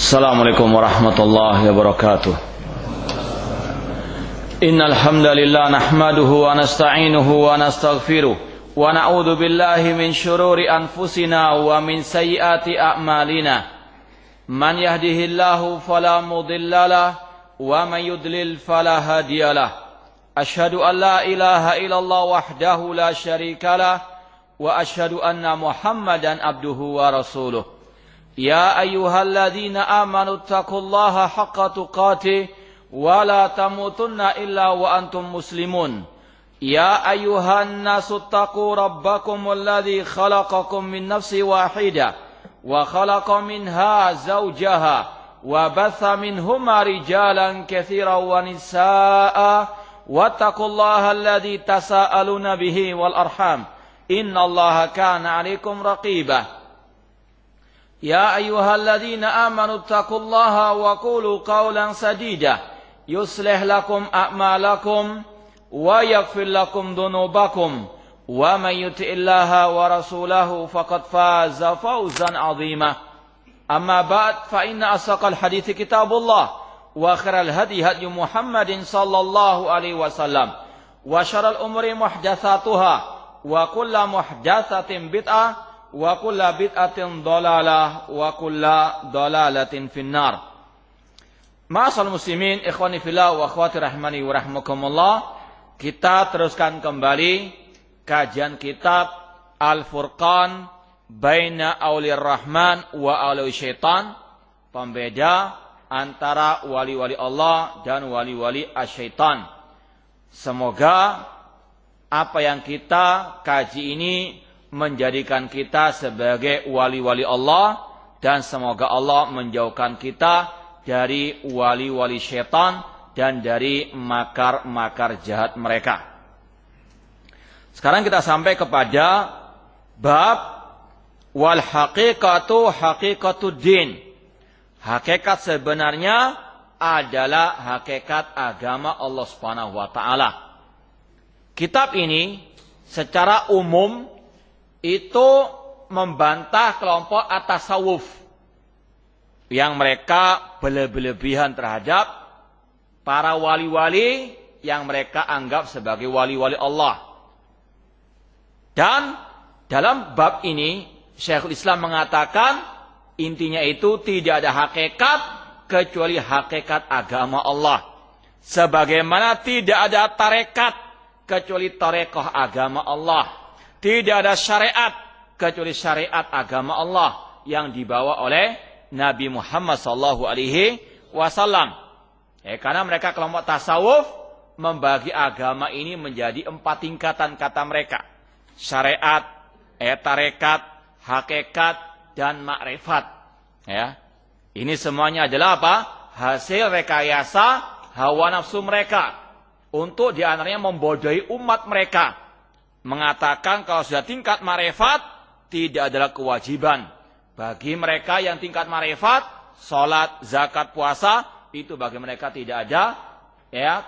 Assalamualaikum warahmatullahi wabarakatuh. Innal hamdalillah nahmaduhu wa nasta'inuhu wa nastaghfiruh wa na'udzu billahi min shururi anfusina wa min sayyiati a'malina. Man yahdihillahu fala mudhillalah wa man yudlil fala hadiyalah. Asyhadu an la ilaha illallah wahdahu la syarikalah wa asyhadu anna Muhammadan abduhu wa rasuluh. Ya ayyuhalladzina amanu taqullaha haqqa tuqatih wa la tamutunna illa wa antum muslimun. Ya ayyuhan nasu taqu rabbakumul ladzi khalaqakum min nafsin wahidah wa khalaqa minha zawjaha wa batha minhuma rijalan katsiran wa nisaa'a wattaqullaha alladzi tasaaluna bihi wal arham innallaha kana 'alaikum raqibah. Ya ayyuhalladzina amanu taqullaha wa qulu qawlan sadida yuslih lakum a'malakum wa yaghfir lakum dhunubakum wa man yuti'illaha wa rasulahu faqad faza fawzan 'azima. Amma ba'd fa inna asaqal hadithi kitabullah wa khairal hadi hadi Muhammadin sallallahu alaihi wasallam wa syarrul umuri muhdatsatuha wa kullu muhdatsatin bid'ah wa kulla bid'atin dhalalah wa kulla dhalalatin finnar. Ma'asal muslimin, ikhwani fillah wa akhwati rahmani wa rahmakumullah. Kita teruskan kembali kajian kitab Al-Furqan Baina Aulir Rahman wa Aulir Syaitan, pembeda antara wali-wali Allah dan wali-wali asyaitan. Semoga apa yang kita kaji ini menjadikan kita sebagai wali-wali Allah, dan semoga Allah menjauhkan kita dari wali-wali syaitan dan dari makar-makar jahat mereka. Sekarang kita sampai kepada bab wal haqiqatu haqiqatud din. Hakikat sebenarnya adalah hakikat agama Allah Subhanahu wa taala. Kitab ini secara umum itu membantah kelompok at-tasawuf yang mereka berlebihan terhadap para wali-wali yang mereka anggap sebagai wali-wali Allah. Dan dalam bab ini Syekhul Islam mengatakan intinya itu tidak ada hakikat kecuali hakikat agama Allah. Sebagaimana tidak ada tarekat kecuali tarekat agama Allah. Tidak ada syariat kecuali syariat agama Allah yang dibawa oleh Nabi Muhammad SAW. Karena mereka kelompok tasawuf membagi agama ini menjadi 4 tingkatan kata mereka. Syariat, tarekat, hakikat, dan makrifat. Ini semuanya adalah apa? Hasil rekayasa hawa nafsu mereka untuk diantaranya membodohi umat mereka. Mengatakan kalau sudah tingkat marifat tidak adalah kewajiban bagi mereka yang tingkat marifat, salat, zakat, puasa itu bagi mereka tidak ada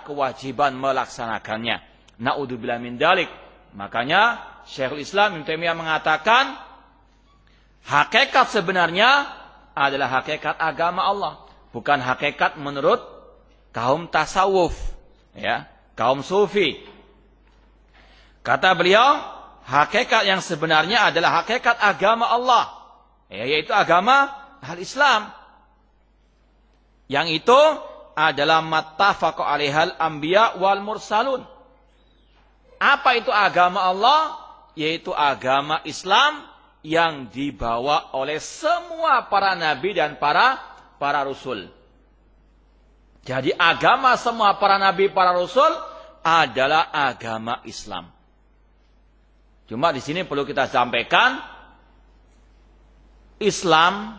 kewajiban melaksanakannya. Naudzubillah min dzalik. Makanya Syekhul Islam Ibnu Taimiyah mengatakan hakikat sebenarnya adalah hakikat agama Allah, bukan hakikat menurut kaum tasawuf, kaum sufi. Kata beliau, hakikat yang sebenarnya adalah hakikat agama Allah, yaitu agama al-Islam. Yang itu adalah mattafaqu alaihal anbiya wal mursalun. Apa itu agama Allah? Yaitu agama Islam yang dibawa oleh semua para nabi dan para rasul. Jadi agama semua para nabi, para rasul adalah agama Islam. Cuma di sini perlu kita sampaikan, Islam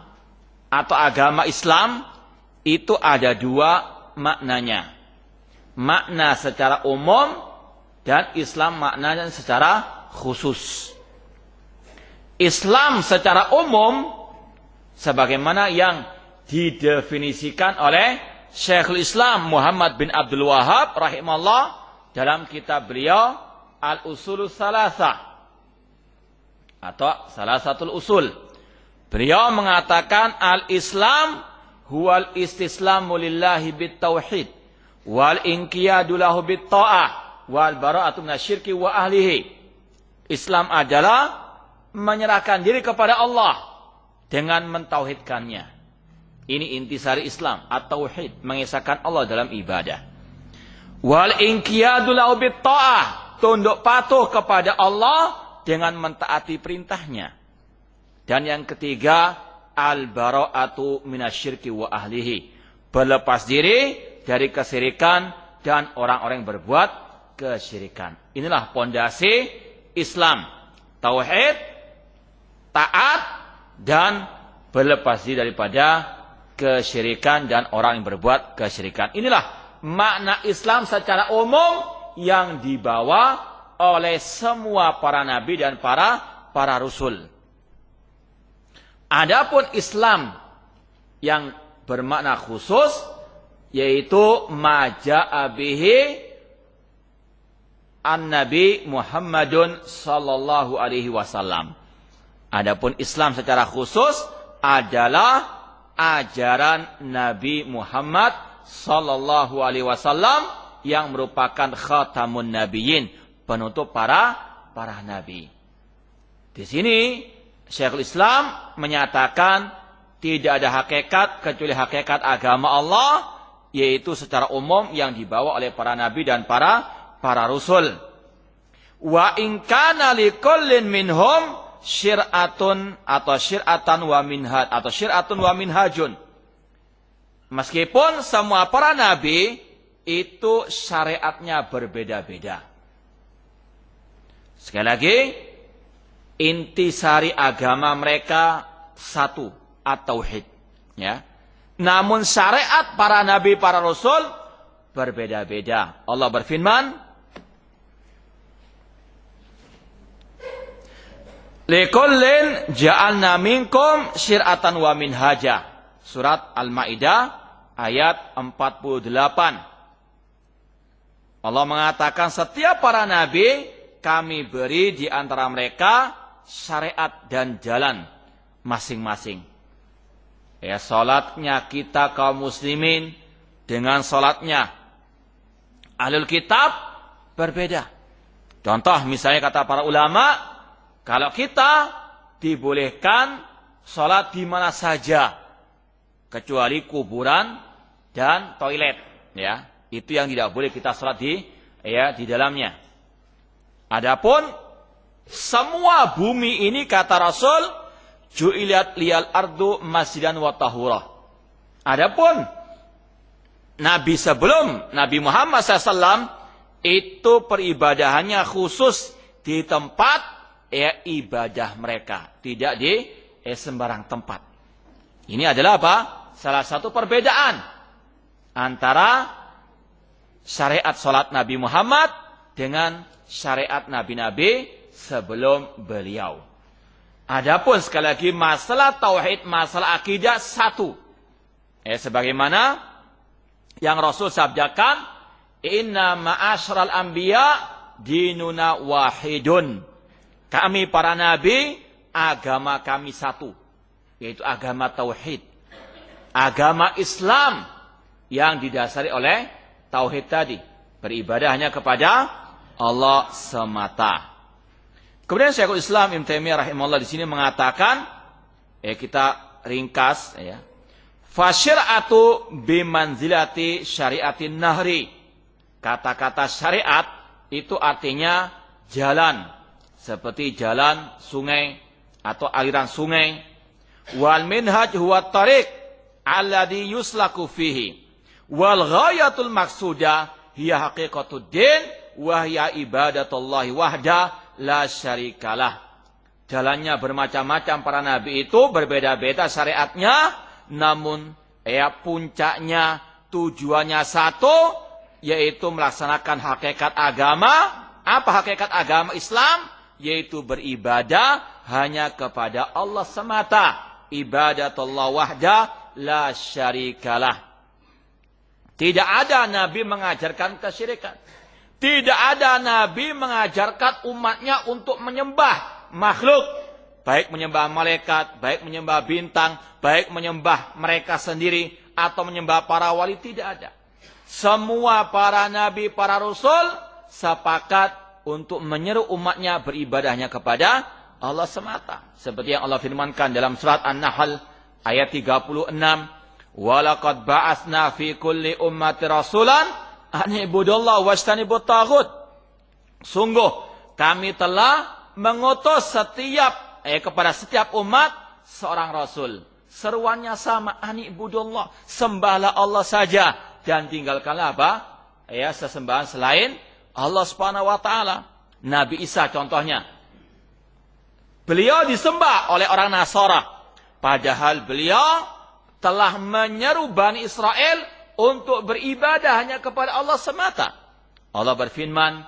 atau agama Islam itu ada 2 maknanya. Makna secara umum dan Islam maknanya secara khusus. Islam secara umum sebagaimana yang didefinisikan oleh Syekhul Islam Muhammad bin Abdul Wahhab rahimahullah dalam kitab beliau Al-Usulus Salasah atau salah satu usul. Beliau mengatakan al-Islam huwal istislamu lillahi bitauhid wal inqiyadu lahu bitta'ah wal bara'atu minasyirki wa ahlihi. Islam adalah menyerahkan diri kepada Allah dengan mentauhidkannya. Ini intisari Islam, at-tauhid, mengesahkan Allah dalam ibadah. Wal inqiyadu lahu bitta'ah, tunduk patuh kepada Allah dengan mentaati perintahnya. Dan yang ketiga, al-bara'atu minasyirki wa ahlihi, berlepas diri dari kesyirikan dan orang-orang yang berbuat kesyirikan. Inilah pondasi Islam, tauhid, taat, dan berlepas diri daripada kesyirikan dan orang yang berbuat kesyirikan. Inilah makna Islam secara umum yang dibawa oleh semua para nabi dan para rasul. Adapun Islam yang bermakna khusus yaitu maja'a bihi an-Nabi Muhammadun sallallahu alaihi wasallam. Adapun Islam secara khusus adalah ajaran Nabi Muhammad sallallahu alaihi wasallam yang merupakan khatamun nabiyyin, penutup para nabi. Di sini Syekhul Islam menyatakan tidak ada hakikat kecuali hakikat agama Allah, yaitu secara umum yang dibawa oleh para nabi dan para rasul. Wa in kana likullin minhum syir'atun atau syir'atan wa minhaj atau syir'atun wa minhajun. Meskipun semua para nabi itu syariatnya berbeda-beda. Sekali lagi, intisari agama mereka satu, at-tauhid, ya. Namun syariat para nabi, para rasul berbeda-beda. Allah berfirman, "Likullin ja'alna minkum syir'atan wa minhaja." Surat Al-Maidah ayat 48. Allah mengatakan setiap para nabi kami beri di antara mereka syariat dan jalan masing-masing. Ya, salatnya kita kaum muslimin dengan salatnya ahlul kitab berbeda. Contoh misalnya kata para ulama, kalau kita dibolehkan salat di mana saja kecuali kuburan dan toilet, ya. Itu yang tidak boleh kita salat di dalamnya. Adapun semua bumi ini kata Rasul, ju'ilat liyal ardu masjidan wa tahura. Adapun nabi sebelum Nabi Muhammad SAW itu peribadahannya khusus di tempat ibadah mereka, tidak di sembarang tempat. Ini adalah apa? Salah satu perbedaan antara syariat salat Nabi Muhammad dengan syariat nabi-nabi sebelum beliau. Adapun sekali lagi masalah tauhid, masalah akidah satu. Sebagaimana yang Rasul sabdakan, "Inna ma'asyaral anbiya dinuna wahidun." Kami para nabi, agama kami satu, yaitu agama tauhid. Agama Islam yang didasari oleh tauhid tadi, beribadah hanya kepada Allah semata. Kemudian Syekhul Islam Ibnu Taimiyah rahimahullah di sini mengatakan, kita ringkas, fasyir'atu bimanzilati syariatin nahri. Kata-kata syariat itu artinya jalan, seperti jalan sungai atau aliran sungai. Wal minhaj huwa tariq alladhi yuslaku fihi. Wal ghayatul maqsuda hiya haqiqatud din wa hiya ibadatullahi wahda la syarikalah. Jalannya bermacam-macam para nabi itu berbeda-beda syariatnya, namun puncaknya, tujuannya satu, yaitu melaksanakan hakikat agama. Apa hakikat agama Islam? Yaitu beribadah hanya kepada Allah semata. Ibadatullah wahda la syarikalah. Tidak ada nabi mengajarkan kesyirikan. Tidak ada nabi mengajarkan umatnya untuk menyembah makhluk. Baik menyembah malaikat, baik menyembah bintang, baik menyembah mereka sendiri, atau menyembah para wali, tidak ada. Semua para nabi, para rasul sepakat untuk menyeru umatnya beribadahnya kepada Allah semata. Seperti yang Allah firmankan dalam surat An-Nahl ayat 36. Walaqad ba'atsna fi kulli ummati rasulan an ibudullah wajtanibut taghut. Sungguh kami telah mengutus kepada setiap umat seorang rasul. Seruannya sama, an ibudullah, sembahlah Allah saja dan tinggalkanlah apa? Sesembahan selain Allah Subhanahu wa taala. Nabi Isa contohnya. Beliau disembah oleh orang Nasara, padahal beliau telah menyeru Bani Israel untuk beribadah hanya kepada Allah semata. Allah berfirman,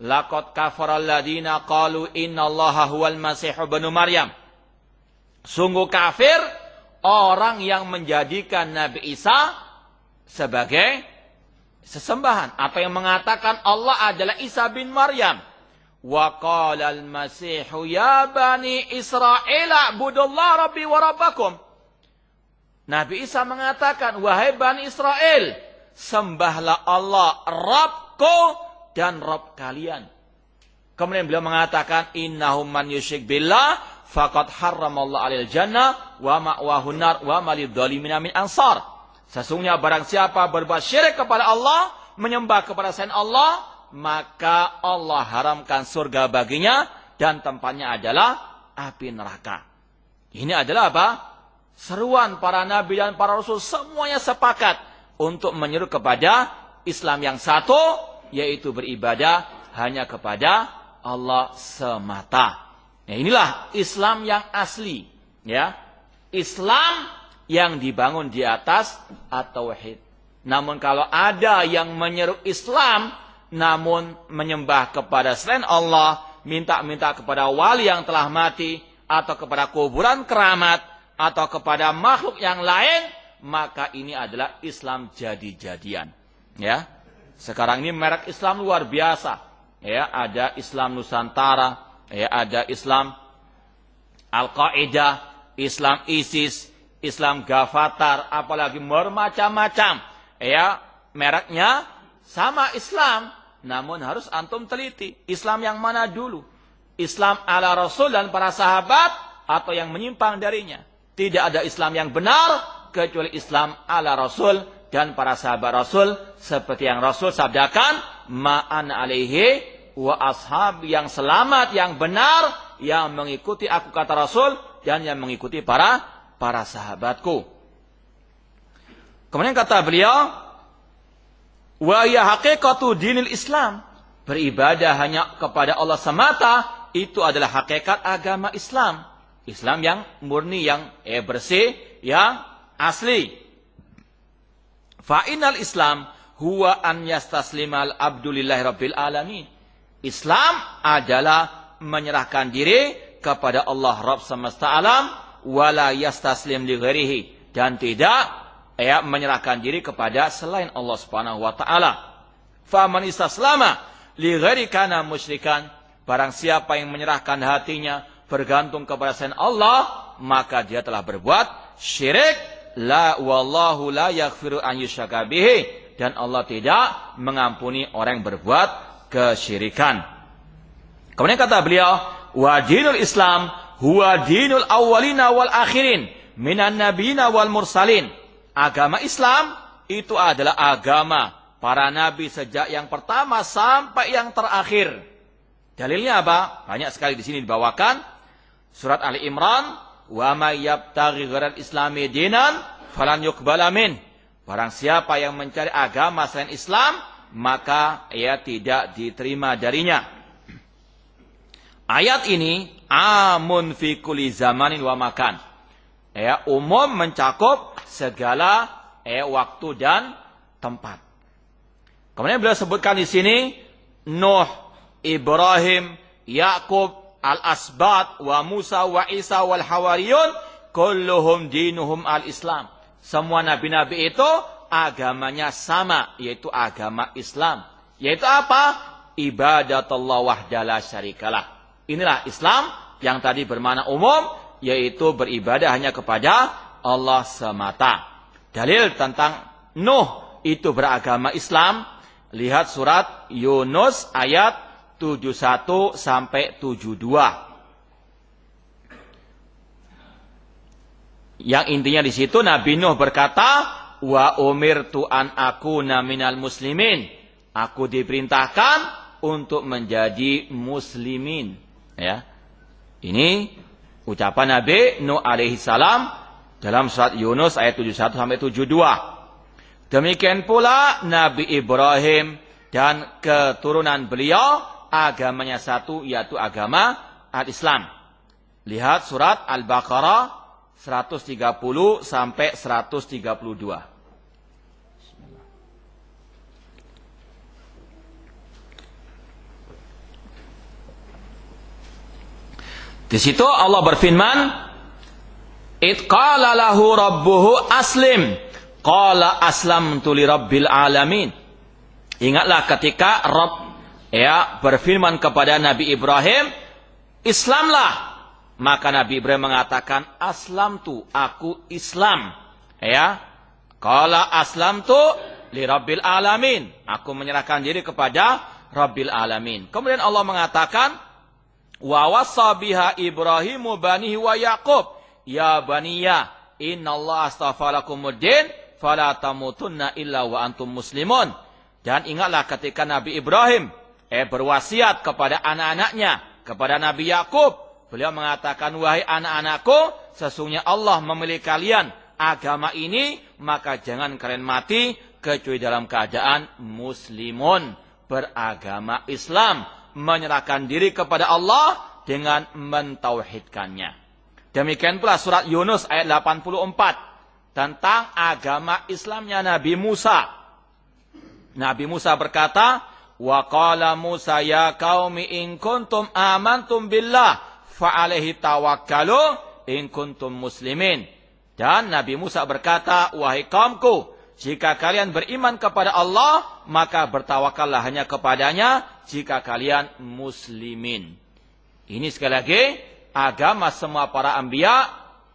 laqad kafara alladziina qalu innallaha huwal masih ibnu Maryam. Sungguh kafir orang yang menjadikan Nabi Isa sebagai sesembahan atau yang mengatakan Allah adalah Isa bin Maryam. Wa qala al-masihu ya bani Israil a'budullaha rabbi wa rabbakum. Nabi Isa mengatakan, wahai Bani Israel, sembahlah Allah, Rabbku dan Rabb kalian. Kemudian beliau mengatakan, innahum man yusyrik billah, faqad harramallahu alil jannah, wa ma'wahun nar, wa malid dhalimina min ansar. Sesungguhnya barang siapa berbuat syirik kepada Allah, menyembah kepada selain Allah, maka Allah haramkan surga baginya, dan tempatnya adalah api neraka. Ini adalah apa? Seruan para nabi dan para rasul semuanya sepakat untuk menyeru kepada Islam yang satu, yaitu beribadah hanya kepada Allah semata. Ya, inilah Islam yang asli, ya. Islam yang dibangun di atas at-tauhid. Namun kalau ada yang menyeru Islam namun menyembah kepada selain Allah, minta-minta kepada wali yang telah mati atau kepada kuburan keramat atau kepada makhluk yang lain, maka ini adalah Islam jadi-jadian. Ya, sekarang ini merek Islam luar biasa. Ya, ada Islam Nusantara, ya, ada Islam Al-Qaeda, Islam ISIS, Islam Gavatar, apalagi bermacam-macam. Ya, mereknya sama Islam, namun harus antum teliti. Islam yang mana dulu? Islam ala Rasul dan para sahabat atau yang menyimpang darinya? Tidak ada Islam yang benar kecuali Islam ala Rasul dan para sahabat Rasul, seperti yang Rasul sabdakan, ma'an alaihi wa ashab, yang selamat, yang benar, yang mengikuti aku kata Rasul dan yang mengikuti para sahabatku. Kemudian kata beliau, wa ya haqiqatu dinil Islam, beribadah hanya kepada Allah semata, itu adalah hakikat agama Islam. Islam yang murni, yang bersih, yang asli. Fa'inal Islam huwa an yastaslimal abdulillahi rabbil alamin. Islam adalah menyerahkan diri kepada Allah Rabb semesta alam, wala yastaslim li ghairihi, dan tidak menyerahkan diri kepada selain Allah Subhanahu wa taala. Fa man istaslama li ghairi kana musyrikan, barang siapa yang menyerahkan hatinya bergantung kepada selain Allah, maka dia telah berbuat syirik. La wallahu la yaghfiru an yushraka bihi, dan Allah tidak mengampuni orang yang berbuat kesyirikan. Kemudian kata beliau, wa dinul Islam huwa dinul awwalina wal akhirin minan nabiyina wal mursalin. Agama Islam itu adalah agama para nabi sejak yang pertama sampai yang terakhir. Dalilnya apa? Banyak sekali di sini dibawakan. Surat Ali Imran, wa may yabtaghi ghairal islami dinan falan yuqbala min. Barang siapa yang mencari agama selain Islam, maka ia tidak diterima darinya. Ayat ini amun fi kulli zamanin wa makan. Umum mencakup segala waktu dan tempat. Kemudian beliau sebutkan di sini Nuh, Ibrahim, Yakub, Al-Asbat, wa Musa, wa Isa, wal Hawariyun, kulluhum dinuhum al-Islam. Semua nabi-nabi itu agamanya sama, yaitu agama Islam. Yaitu apa? Ibadatullah wahdalah syarikalah. Inilah Islam yang tadi bermakna umum, yaitu beribadah hanya kepada Allah semata. Dalil tentang Nuh itu beragama Islam, lihat surat Yunus ayat 71 sampai 72. Yang intinya di situ Nabi Nuh berkata, wa umirtu an akuna minal muslimin. Aku diperintahkan untuk menjadi muslimin. Ya. Ini ucapan Nabi Nuh alaihi salam dalam surat Yunus ayat 71 sampai 72. Demikian pula Nabi Ibrahim dan keturunan beliau agamanya satu, yaitu agama al-Islam. Lihat surat Al-Baqarah 130 sampai 132. Di situ Allah berfirman, "Id qala lahu rabbuhu aslim, qala aslamtu lirabbil alamin." Ingatlah ketika Rabb berfirman kepada Nabi Ibrahim, "Islamlah." Maka Nabi Ibrahim mengatakan, "Aslamtu, aku Islam." Ya. Qala aslamtu lirabbil alamin. Aku menyerahkan diri kepada Rabbil alamin. Kemudian Allah mengatakan, wa wassa biha Ibrahimu banihi wa Yaqub, ya baniya innallaha astafa lakumuddin fala tamutunna illa wa antum muslimun. Dan ingatlah ketika Nabi Ibrahim berwasiat kepada anak-anaknya, kepada Nabi Yaqub, beliau mengatakan, wahai anak-anakku, sesungguhnya Allah memilih kalian agama ini, maka jangan kalian mati kecuali dalam keadaan muslimun, beragama Islam, menyerahkan diri kepada Allah dengan mentauhidkannya. Demikian pula surat Yunus ayat 84 tentang agama Islamnya Nabi Musa. Nabi Musa berkata, wa qala Musa ya qaumi in kuntum amantum billah fa alaihi tawakkalu in kuntum muslimin. Dan Nabi Musa berkata, wahai kaumku, jika kalian beriman kepada Allah, maka bertawakallah hanya kepadanya jika kalian muslimin. Ini sekali lagi, agama semua para anbiya,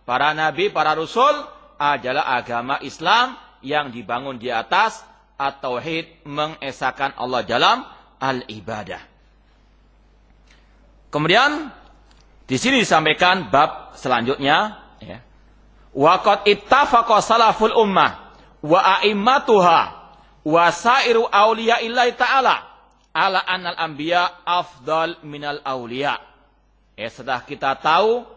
para nabi, para rasul adalah agama Islam yang dibangun di atas at-tauhid, mengesahkan Allah dalam al-ibadah. Kemudian di sini disampaikan bab selanjutnya, ya. Wa qad ittafaqa salaful ummah wa a'immatuha wa sairu awliya'illahi ta'ala ala annal anbiya afdal minal awliya. Setelah kita tahu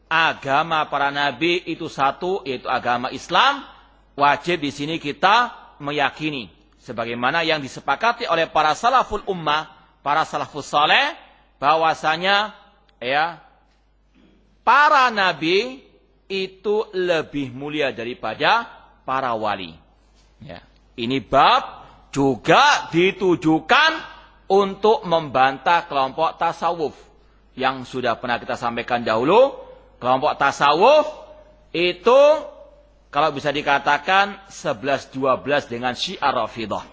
agama para nabi itu satu, yaitu agama Islam, wajib di sini kita meyakini sebagaimana yang disepakati oleh para salaful ummah, para salafus saleh, bahwasanya para nabi itu lebih mulia daripada para wali. Ya. Ini bab juga ditujukan untuk membantah kelompok tasawuf yang sudah pernah kita sampaikan dahulu. Kelompok tasawuf itu kalau bisa dikatakan 11-12 dengan Syiah Rafidah.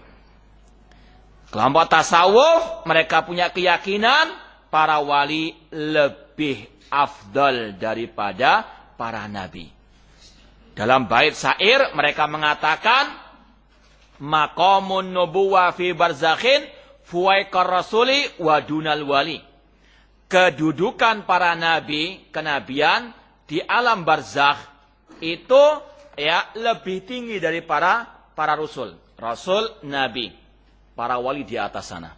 Kelompok tasawuf mereka punya keyakinan para wali lebih afdal daripada para nabi. Dalam bait syair mereka mengatakan, maqamun nubuwah fi barzakhin fuwaikar rasuli wa dunal wali. Kedudukan para nabi, kenabian di alam barzakh itu lebih tinggi dari para rasul. Rasul, nabi. Para wali di atas sana.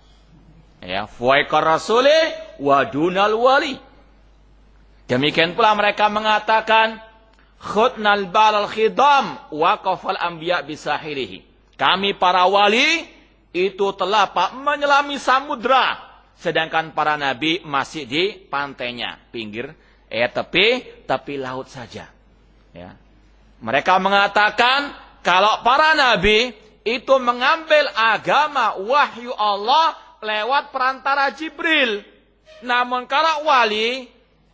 Fuwaikar rasuli wa dunal wali. Demikian pula mereka mengatakan, khutnal balal khidam wa qafal anbiya bisahirihi. Kami para wali itu telah menyelami samudra, sedangkan para nabi masih di pantainya, pinggir tepi laut saja. Ya. Mereka mengatakan kalau para nabi itu mengambil agama wahyu Allah lewat perantara Jibril. Namun kalau wali,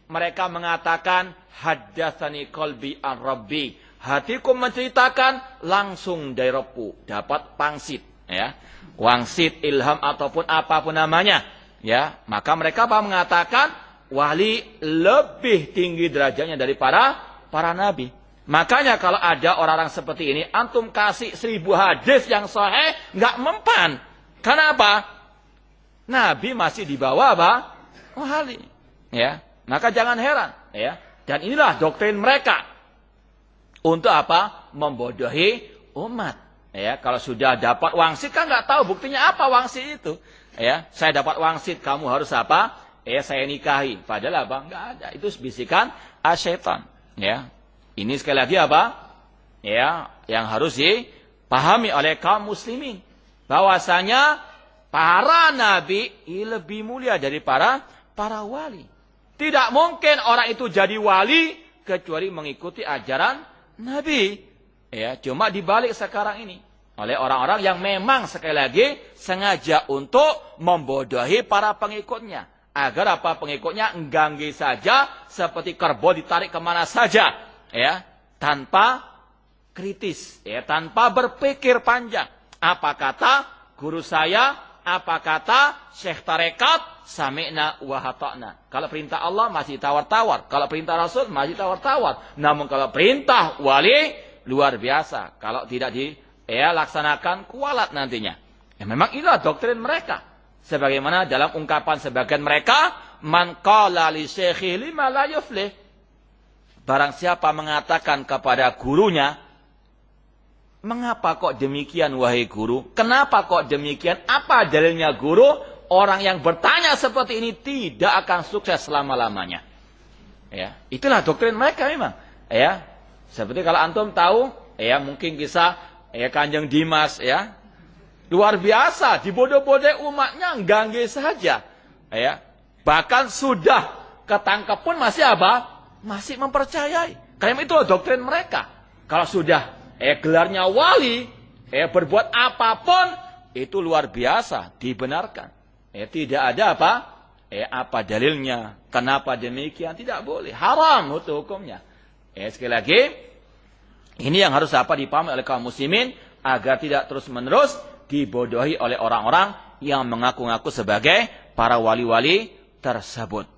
mereka mengatakan haddatsani qalbi an rabbi. Hatiku menceritakan langsung dari Rabbku, dapat pangsit, wangsit, ilham ataupun apapun namanya, Maka mereka mengatakan wali lebih tinggi derajatnya dari para nabi. Makanya kalau ada orang-orang seperti ini, antum kasih 1000 hadis yang sahih, nggak mempan. Kenapa? Nabi masih di bawah apa? Wali. Ya, maka jangan heran. Ya, dan inilah doktrin mereka. Untuk apa? Membodohi umat. Ya, kalau sudah dapat wangsit kan nggak tahu buktinya apa wangsit itu. Ya, saya dapat wangsit, kamu harus apa? Saya nikahi. Padahal apa? Nggak ada. Itu bisikan asyaitan. Ya, ini sekali lagi apa? Ya, yang harus dipahami oleh kaum muslimin. Bahwasanya para nabi lebih mulia dari para wali. Tidak mungkin orang itu jadi wali kecuali mengikuti ajaran nabi. Ya, cuma dibalik sekarang ini oleh orang-orang yang memang sekali lagi sengaja untuk membodohi para pengikutnya. Agar apa? Pengikutnya engganggi saja seperti kerbau ditarik kemana saja. Ya, tanpa kritis, ya, tanpa berpikir panjang. Apa kata guru saya? Apa kata Syekh Tarekat? Sami'na wa hata'na. Kalau perintah Allah masih tawar-tawar. Kalau perintah Rasul masih tawar-tawar. Namun kalau perintah wali luar biasa. Kalau tidak laksanakan kualat nantinya. Ya, memang inilah doktrin mereka. Sebagaimana dalam ungkapan sebagian mereka, man qala li syekhi lima la yuflih. Barang siapa mengatakan kepada gurunya, mengapa kok demikian wahai guru? Kenapa kok demikian? Apa dalilnya guru? Orang yang bertanya seperti ini tidak akan sukses selama-lamanya. Ya, itulah doktrin mereka memang. Ya, seperti kalau antum tahu, ya mungkin kisah Kanjeng Dimas, ya luar biasa, dibodoh-bodoh umatnya, ganggu saja. Ya, bahkan sudah ketangkep pun masih apa? Masih mempercayai. Karena itu doktrin mereka. Kalau sudah gelarnya wali, berbuat apapun itu luar biasa, dibenarkan. Tidak ada apa? Apa dalilnya? Kenapa demikian? Tidak boleh. Haram itu hukumnya. Sekali lagi, ini yang harus apa dipahami oleh kaum muslimin agar tidak terus-menerus dibodohi oleh orang-orang yang mengaku-ngaku sebagai para wali-wali tersebut.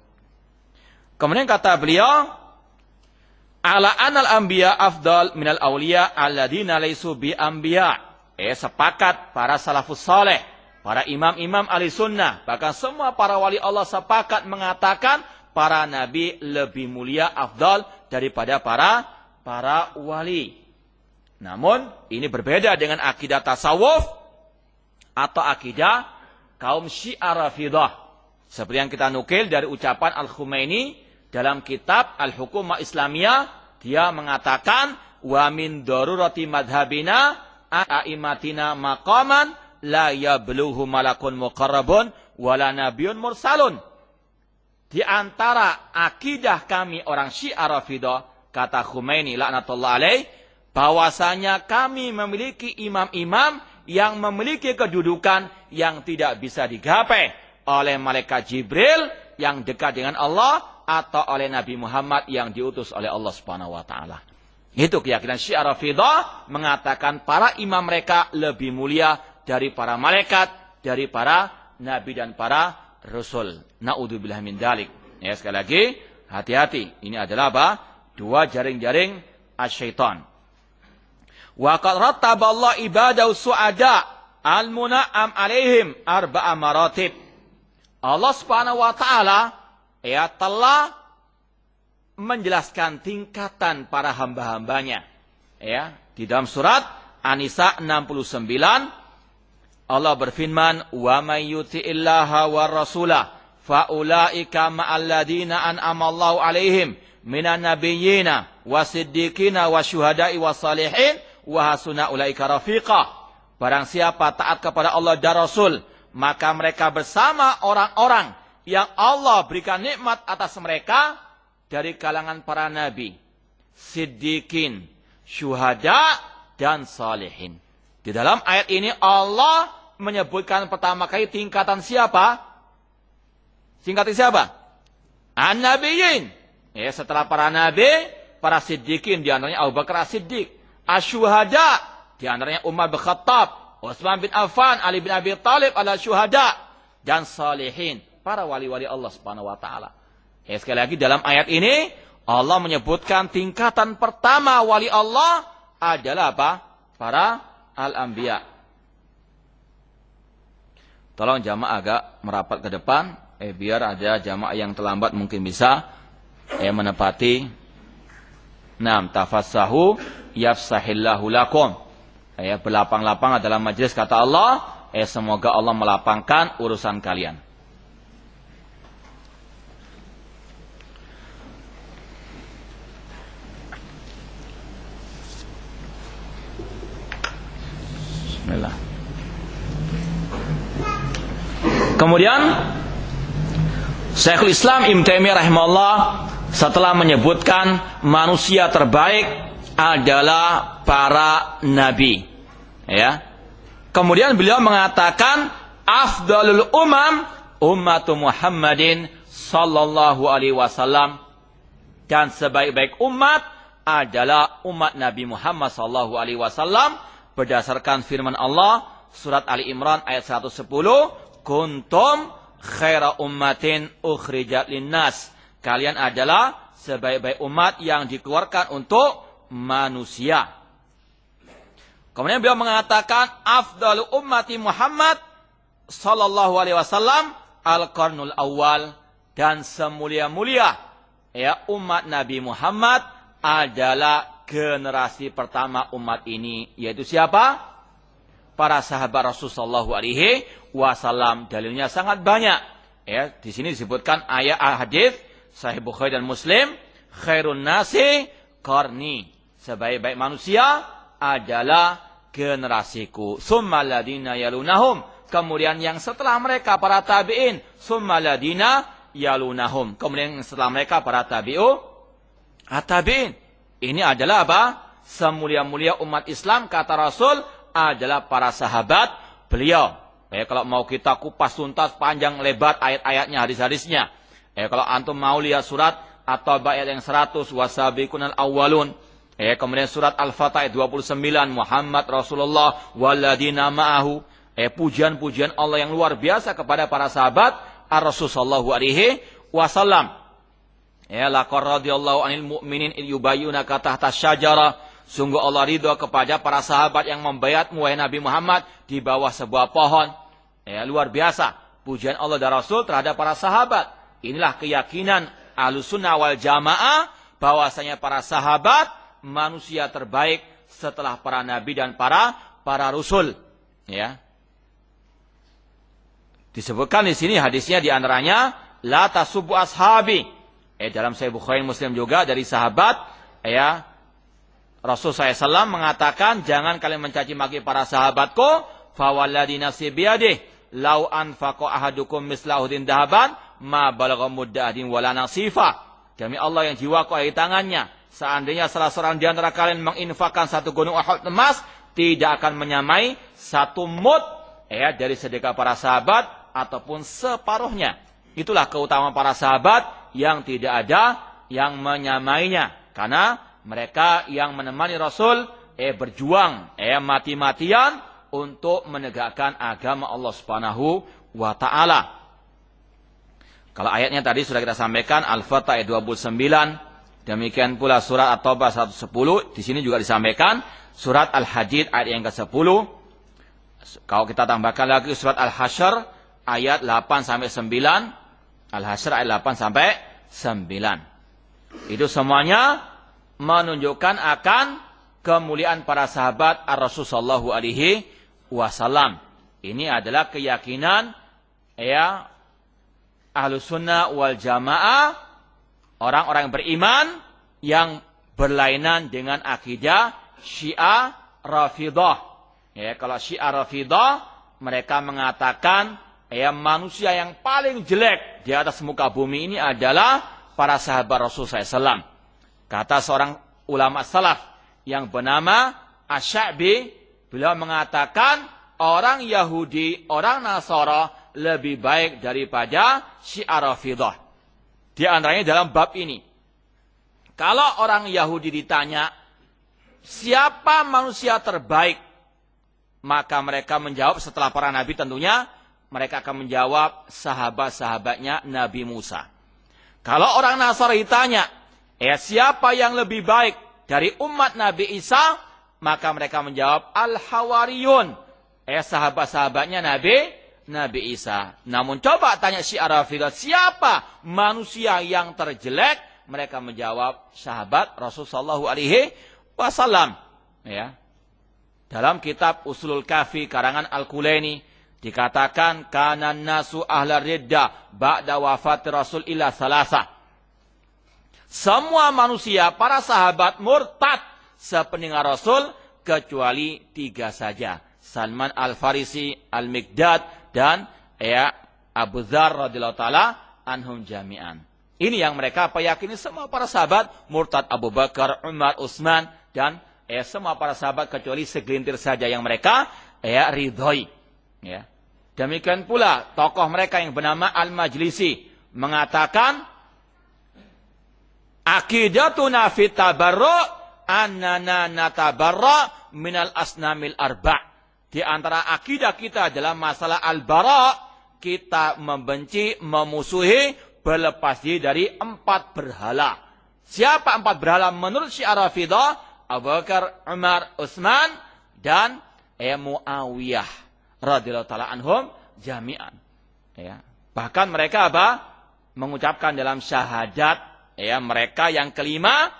Kemudian kata beliau, ala anal anbiya afdal minal awliya alladina laysu bi anbiya. Sepakat para salafus saleh, para imam-imam ahli sunnah, bahkan semua para wali Allah sepakat mengatakan para nabi lebih mulia, afdal daripada para wali. Namun ini berbeda dengan akidah tasawuf atau akidah kaum Syiah Rafidah. Seperti yang kita nukil dari ucapan Al-Khumaini dalam kitab Al-Hukumah Islamiyah, dia mengatakan wa min darurati madhabina a'immatina maqaman la yablughu malakun muqarrabun wala nabiyyun mursalun. Di antara akidah kami orang Syiah Rafidah, kata Khumaini laknatullah alaih, bahwasanya kami memiliki imam-imam yang memiliki kedudukan yang tidak bisa digapai oleh malaikat Jibril yang dekat dengan Allah atau oleh Nabi Muhammad yang diutus oleh Allah Subhanahu wa taala. Itu keyakinan Syiah Rafidah, mengatakan para imam mereka lebih mulia dari para malaikat, dari para nabi dan para rasul. Naudzubillah min dzalik. Ya, sekali lagi, hati-hati. Ini adalah apa? Dua jaring-jaring asyaitan. Wa qad rattaballahu ibadahu su'ada al-muna'am alaihim arba'a maratib. Allah Subhanahu wa taala telah menjelaskan tingkatan para hamba-hambanya. Di dalam surat An-Nisa 69 Allah berfirman, "Wa may yuti'illaha war rasulah fa ulaika ma'al ladzina an'ama Allahu 'alaihim minan nabiyyina wasiddiqina wasyuhada'i wassalihin wa hasuna ulaika rafiqa." Barang siapa taat kepada Allah dan Rasul, maka mereka bersama orang-orang yang Allah berikan nikmat atas mereka dari kalangan para nabi, siddiqin, syuhada, dan salihin. Di dalam ayat ini Allah menyebutkan pertama kali tingkatan siapa? Tingkatan siapa? An-nabiyyin. Setelah para nabi, para siddiqin, di antaranya Abu Bakar As-Siddiq. Asyuhada, di antaranya Umar bin Khattab, Utsman bin Affan, Ali bin Abi Thalib, ala syuhada, dan salihin, para wali-wali Allah Subhanahu wa taala. Sekali lagi dalam ayat ini Allah menyebutkan tingkatan pertama wali Allah adalah apa? Para al-anbiya. Tolong jamaah agak merapat ke depan, biar ada jamaah yang terlambat mungkin bisa menepati. Naam, tafassahu yafsahillahu lakum. Berlapang-lapang dalam majelis kata Allah, semoga Allah melapangkan urusan kalian. Bismillah. Kemudian Syekhul Islam Ibnu Taimiyah rahimahullah setelah menyebutkan manusia terbaik adalah para nabi, ya. Kemudian beliau mengatakan afdalul umam ummatu Muhammadin sallallahu alaihi wasallam, dan sebaik-baik umat adalah umat Nabi Muhammad sallallahu alaihi wasallam berdasarkan firman Allah surat Ali Imran ayat 110, kuntum khaira ummatin ukhrijat linnas. Kalian adalah sebaik-baik umat yang dikeluarkan untuk manusia. Kemudian beliau mengatakan afdalu ummati Muhammad sallallahu alaihi wasallam al-qarnul awal, dan semulia-mulia umat Nabi Muhammad adalah generasi pertama umat ini, yaitu siapa? Para sahabat Rasulullah sallallahu alaihi wasallam. Dalilnya sangat banyak. Di sini disebutkan ayat hadis Sahih Bukhari dan Muslim, khairun nasi qarni. Sebaik-baik manusia adalah generasiku. Summa ladina yalunahum. Kemudian yang setelah mereka para tabi'in. Summa ladina yalunahum. Kemudian yang setelah mereka para tabi'in. Ini adalah apa? Semulia-mulia umat Islam kata Rasul adalah para sahabat beliau. Kalau mau kita kupas tuntas panjang lebar ayat-ayatnya, hadis-hadisnya. Kalau antum mau lihat surat atau ayat yang 100 wasabiqunal awwalun. Kemudian surat Al-Fatah ayat 29 Muhammad Rasulullah walladina ma'ahu. Pujian-pujian Allah yang luar biasa kepada para sahabat Ar-Rasul sallallahu alaihi wasallam. Laqad radhiyallahu anil mu'minin id yubayyunaka tahta syajarah. Sungguh Allah ridha kepada para sahabat yang membayatmu wahai Nabi Muhammad di bawah sebuah pohon. Luar biasa pujian Allah dan Rasul terhadap para sahabat. Inilah keyakinan Ahlussunnah wal Jamaah bahwasanya para sahabat manusia terbaik setelah para nabi dan para rasul. Disebutkan di sini hadisnya di antaranya la tasubbu ashabi. Dalam Sahih Bukhari Muslim juga dari sahabat Rasul SAW mengatakan, jangan kalian mencaci maki para sahabatku, fawalladzi nafsi biyadihi lau anfaqa ahadukum misla uhudin dahaban ma balagha mudda ahadin wala nasifa. Demi Allah yang jiwaku ada di tangannya, seandainya salah seorang di antara kalian menginfakkan satu gunung Uhud emas, tidak akan menyamai satu mud dari sedekah para sahabat ataupun separuhnya. Itulah keutamaan para sahabat yang tidak ada yang menyamainya, karena mereka yang menemani Rasul berjuang mati-matian untuk menegakkan agama Allah Subhanahu wa taala. Kalau ayatnya tadi sudah kita sampaikan Al-Fatah ayat 29, demikian pula surat At-Taubah 110, di sini juga disampaikan surat Al-Hadid ayat yang ke-10. Kalau kita tambahkan lagi surat Al-Hasyr ayat 8 sampai 9, Al-Hasyr ayat 8 sampai 9. Itu semuanya menunjukkan akan kemuliaan para sahabat Ar-Rasul sallallahu alaihi wasallam. Ini adalah keyakinan Ahlussunnah wal Jamaah, orang-orang beriman yang berlainan dengan akidah Syiah Rafidah. Kalau Syiah Rafidah, mereka mengatakan manusia yang paling jelek di atas muka bumi ini adalah para sahabat Rasul SAW. Kata seorang ulama salaf yang bernama Asy-Sya'bi, beliau mengatakan orang Yahudi, orang Nasara lebih baik daripada Syiah Rafidah. Di antaranya dalam bab ini. Kalau orang Yahudi ditanya, siapa manusia terbaik? Maka mereka menjawab setelah para nabi tentunya, mereka akan menjawab sahabat-sahabatnya Nabi Musa. Kalau orang Nasara ditanya, Siapa yang lebih baik dari umat Nabi Isa? Maka mereka menjawab al-hawariyun. Sahabat-sahabatnya Nabi Isa. Namun coba tanya Syiah Rafidah, siapa manusia yang terjelek? Mereka menjawab sahabat Rasulullah SAW. Ya. Dalam kitab Usulul Kafi karangan Al-Kulaini dikatakan kanan nasu ahlar ridda ba'da wafat Rasul ila salasa. Semua manusia, para sahabat murtad sepeninggal Rasul kecuali 3 saja. Salman Al-Farisi, Al-Miqdad dan Abu Dzar radhiyallahu taala anhum jami'an. Ini yang mereka yakini, semua para sahabat murtad. Abu Bakar, Umar, Utsman dan semua para sahabat kecuali segelintir saja yang mereka ridhoi. Ya. Demikian pula tokoh mereka yang bernama Al-Majlisi mengatakan aqidatuna fit tabarru' annana natabarra' minal asnamil arba'. Di antara akidah kita dalam masalah al-bara', kita membenci, memusuhi, berlepas diri dari 4 berhala. Siapa 4 berhala menurut Syiah Rafidah? Abu Bakar, Umar, Utsman dan Muawiyah radhiyallahu taala anhum jami'an. Ya. Bahkan mereka mengucapkan dalam syahadat mereka yang kelima,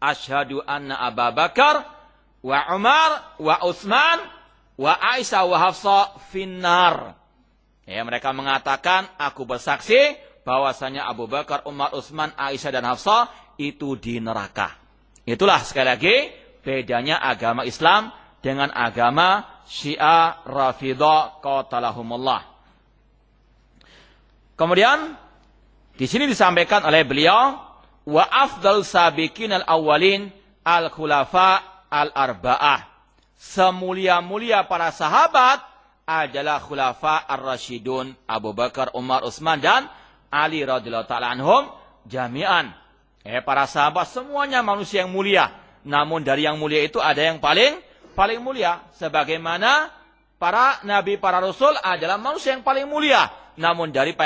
asyhadu anna Abu Bakar wa Umar wa Utsman wa Aisyah wa Hafsah finnar. Mereka mengatakan, aku bersaksi bahwasanya Abu Bakar, Umar, Utsman, Aisyah dan Hafsah itu di neraka. Itulah sekali lagi bedanya agama Islam dengan agama Syiah Rafidah qatalahumullah. Kemudian di sini disampaikan oleh beliau, wa afdal sabiqin al-awwalin al-khulafa al-arba'ah. Semulia-mulia para sahabat adalah khulafa ar-rasyidun, Abu Bakar, Umar, Utsman dan Ali radhiyallahu taala anhum jami'an. Para sahabat semuanya manusia yang mulia. Namun dari yang mulia itu ada yang paling mulia. Sebagaimana para nabi, para rasul adalah manusia yang paling mulia. Namun dari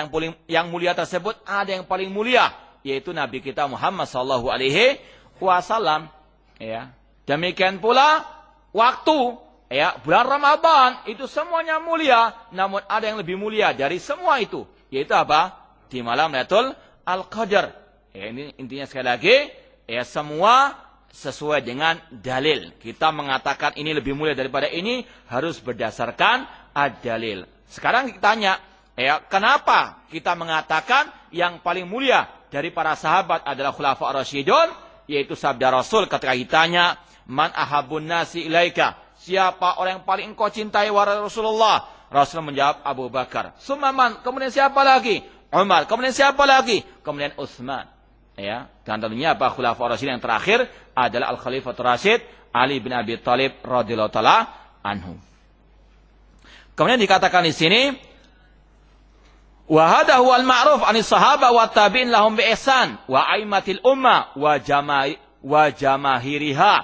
yang mulia tersebut ada yang paling mulia, yaitu Nabi kita Muhammad sallallahu alaihi wasallam. Demikian pula waktu bulan Ramadan itu semuanya mulia, namun ada yang lebih mulia dari semua itu, yaitu di malam Lailatul Qadar. Ini intinya sekali lagi, semua sesuai dengan dalil. Kita mengatakan ini lebih mulia daripada ini harus berdasarkan ad-dalil. Sekarang kita tanya, kenapa kita mengatakan yang paling mulia dari para sahabat adalah khulafa ar-rasyidun? Yaitu sabda Rasul ketika ditanya, man ahabun nasi ilaika? Siapa orang yang paling engkau cintai wahai Rasulullah? Rasul menjawab Abu Bakar. Summan, kemudian siapa lagi? Umar, kemudian siapa lagi? Kemudian Utsman. Dan tentunya khulafa ar-rasyidun yang terakhir adalah al-khalifatur rasyid Ali bin Abi Thalib radhiyallahu taala anhu. Kemudian dikatakan di sini, wa hadha huwal ma'ruf 'anis sahabah wa tabi'in lahum bi ihsan wa aimatil ummah wa jamahiriha.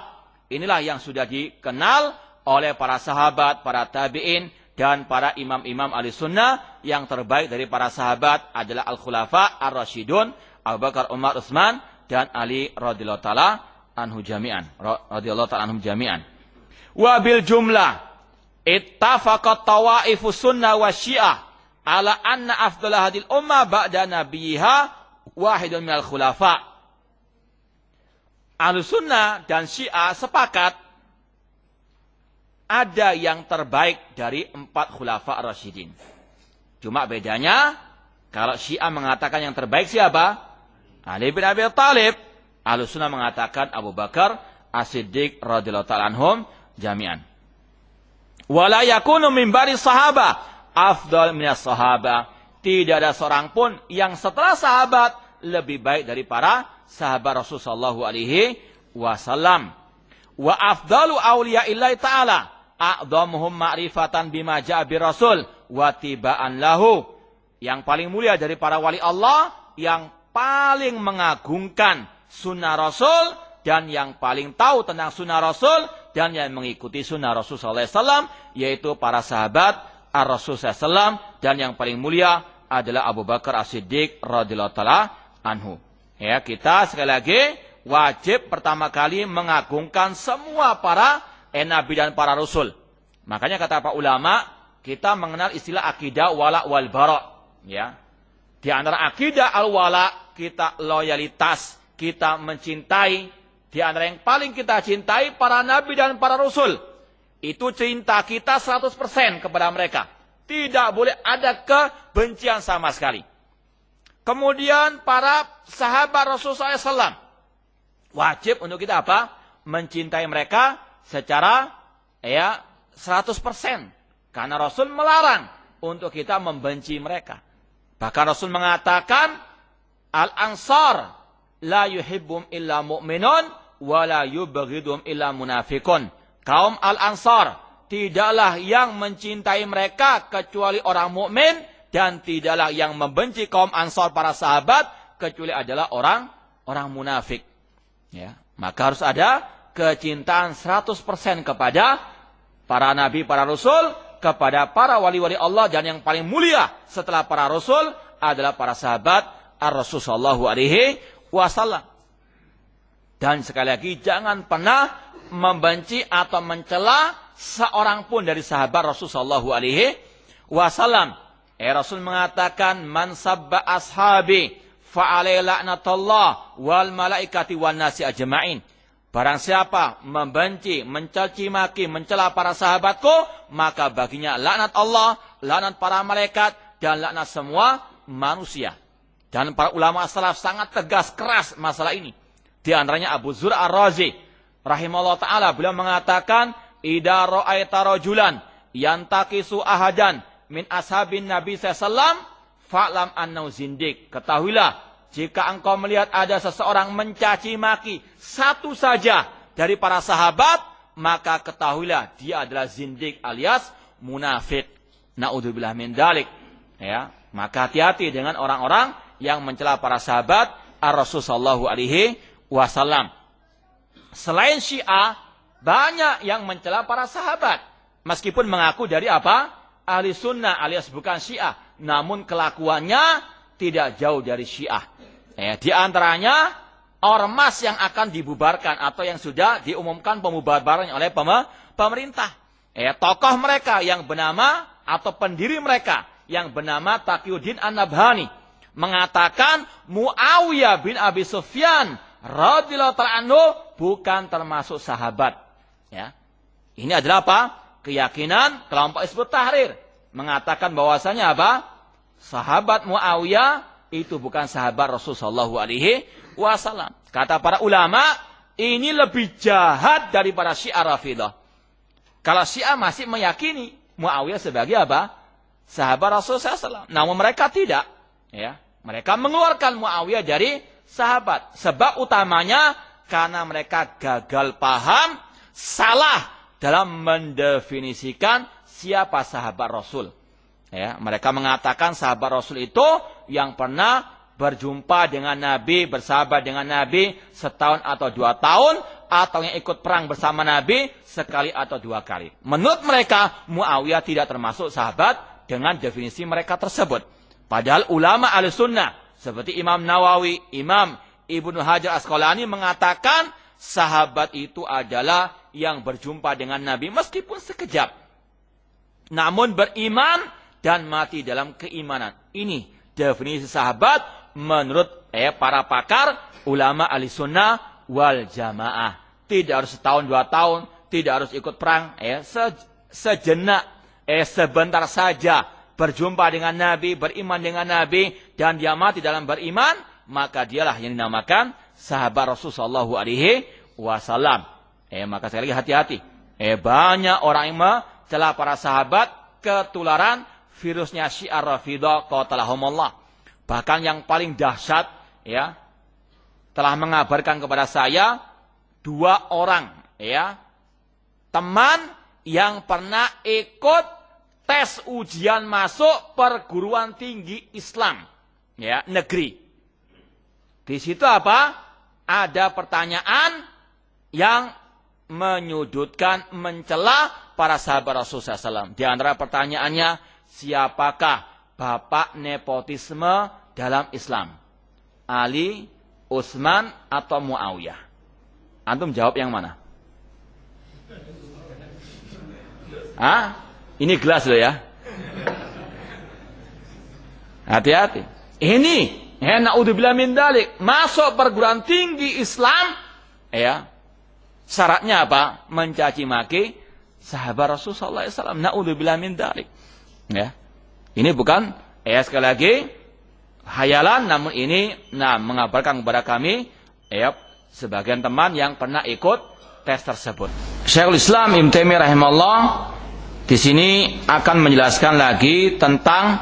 Inilah yang sudah dikenal oleh para sahabat, para tabi'in dan para imam-imam ahli sunnah. Yang terbaik dari para sahabat adalah al-khulafa ar-rasyidun, Abu Bakar, Umar, Utsman dan Ali radhiyallahu taala anhum jami'an. Wa bil jumlah ittafaqat tawaifus sunnah wa syiah ala anna afdal hadil ummah ba'da nabiyha wahidun minal khulafa. Ahlus sunnah dan syiah sepakat ada yang terbaik dari 4 khulafa ar-rasyidin. Cuma bedanya, kalau syiah mengatakan yang terbaik siapa? Ali bin Abi Thalib. Ahlus sunnah mengatakan Abu Bakar As-Siddiq radhiyallahu ta'ala anhum jami'an. Wala yakunu min bari sahaba afdal minas sahaba. Tidak ada seorang pun yang setelah sahabat lebih baik dari para sahabat Rasul sallallahu alaihi wasallam. Wa afdalu awliya'illahi ta'ala a'dhamuhum ma'rifatan bima ja'a bir rasul wa tiba'an lahu. Yang paling mulia dari para wali Allah, yang paling mengagungkan sunnah Rasul dan yang paling tahu tentang sunnah Rasul dan yang mengikuti sunnah Rasul sallallahu alaihi wasallam, yaitu para sahabat ar-Rasul sallallahu alaihi wasallam, dan yang paling mulia adalah Abu Bakar As-Siddiq radhiyallahu taala anhu. Ya, kita sekali lagi wajib pertama kali mengagungkan semua para nabi dan para rasul. Makanya kata para ulama, kita mengenal istilah akidah wala wal bara. Ya. Di antara akidah al-wala, kita loyalitas, kita mencintai. Di antara yang paling kita cintai para nabi dan para rasul. Itu cinta kita 100% kepada mereka. Tidak boleh ada kebencian sama sekali. Kemudian para sahabat Rasulullah SAW. Wajib untuk kita apa? Mencintai mereka secara 100%. Karena Rasul melarang untuk kita membenci mereka. Bahkan Rasul mengatakan, Al-Ansar la yuhibbum illa mu'minun wa la yubghidum illa munafikun. Kaum Al-Ansar tidaklah yang mencintai mereka kecuali orang mukmin dan tidaklah yang membenci kaum Ansar para sahabat kecuali adalah orang munafik. Ya, maka harus ada kecintaan 100% kepada para nabi, para rasul, kepada para wali-wali Allah, dan yang paling mulia setelah para rasul adalah para sahabat Ar-Rasul sallallahu alaihi wasallam. Dan sekali lagi jangan pernah membenci atau mencela seorang pun dari sahabat Rasul sallallahu alaihi wasallam. Rasul mengatakan, man sabba ashabi fa alaihi la'natullah wal malaikati wan nasi ajma'in. Barang siapa membenci, mencaci maki, mencela para sahabatku, maka baginya laknat Allah, laknat para malaikat, dan laknat semua manusia. Dan para ulama salaf sangat tegas, keras masalah ini. Di antaranya Abu Zur Ar-Razi rahimahullah ta'ala, beliau mengatakan, idza ra'aita rajulan yantaqisu ahadan min ashabin Nabi SAW, fa'lam annahu zindiq. Ketahuilah, jika engkau melihat ada seseorang mencaci maki satu saja dari para sahabat, maka ketahuilah dia adalah zindik alias munafik. Na'udzubillah min dzalik. Ya, maka hati-hati dengan orang-orang yang mencela para sahabat Ar-Rasul sallallahu alaihi wasallam. Selain Syiah, banyak yang mencela para sahabat. Meskipun mengaku dari apa? Ahli sunnah alias bukan Syiah. Namun kelakuannya tidak jauh dari Syiah. Di antaranya ormas yang akan dibubarkan atau yang sudah diumumkan pembubarannya oleh pemerintah. Tokoh mereka yang bernama atau pendiri mereka yang bernama Taqiyuddin An-Nabhani mengatakan Muawiyah bin Abi Sufyan radhiyallahu ta'ala anhu bukan termasuk sahabat. Ya. Ini adalah apa? Keyakinan kelompok Hizbut Tahrir mengatakan bahwasanya apa? Sahabat Muawiyah itu bukan sahabat Rasul sallallahu alaihi wasallam. Kata para ulama, ini lebih jahat daripada Syiah Rafidah. Kalau Syiah masih meyakini Muawiyah sebagai apa? Sahabat Rasul sallallahu alaihi wasallam. Namun mereka tidak. Ya, mereka mengeluarkan Muawiyah dari sahabat. Sebab utamanya karena mereka gagal paham, salah dalam mendefinisikan siapa sahabat Rasul. Ya, mereka mengatakan sahabat Rasul itu yang pernah berjumpa dengan Nabi, bersahabat dengan Nabi setahun atau 2 tahun, atau yang ikut perang bersama Nabi sekali atau 2 kali. Menurut mereka, Muawiyah tidak termasuk sahabat dengan definisi mereka tersebut. Padahal ulama Ahlussunnah seperti Imam Nawawi, Imam Ibnu Hajar Asqalani mengatakan sahabat itu adalah yang berjumpa dengan Nabi meskipun sekejap, namun beriman dan mati dalam keimanan. Ini definisi sahabat menurut para pakar ulama Ahlussunnah wal Jamaah. Tidak harus setahun 2 tahun, tidak harus ikut perang, sejenak, sebentar saja berjumpa dengan Nabi, beriman dengan Nabi, dan dia mati dalam beriman, maka dialah yang dinamakan sahabat Rasulullah sallallahu alaihi wasallam. Maka sekali lagi hati-hati. Banyak orang yang mencela para sahabat ketularan virusnya Syiah Rafidah qatalahumullah. Bahkan yang paling dahsyat telah mengabarkan kepada saya 2 orang teman yang pernah ikut tes ujian masuk perguruan tinggi Islam negeri. Di situ apa? Ada pertanyaan yang menyudutkan, mencela para sahabat Rasulullah SAW. Di antara pertanyaannya, siapakah bapak nepotisme dalam Islam? Ali, Utsman atau Muawiyah? Antum jawab yang mana? Ini gelas loh ya. Hati-hati. Ini naudzubillah min dzalik, masuk perguruan tinggi Islam, ya. Syaratnya apa? Mencaci maki sahabat Rasulullah SAW. Naudzubillah min dzalik. Ya. Ini bukan sekali lagi hayalan, namun ini mengabarkan kepada kami sebagian teman yang pernah ikut tes tersebut. Syekhul Islam Ibnu Taimiyah rahimahullah di sini akan menjelaskan lagi tentang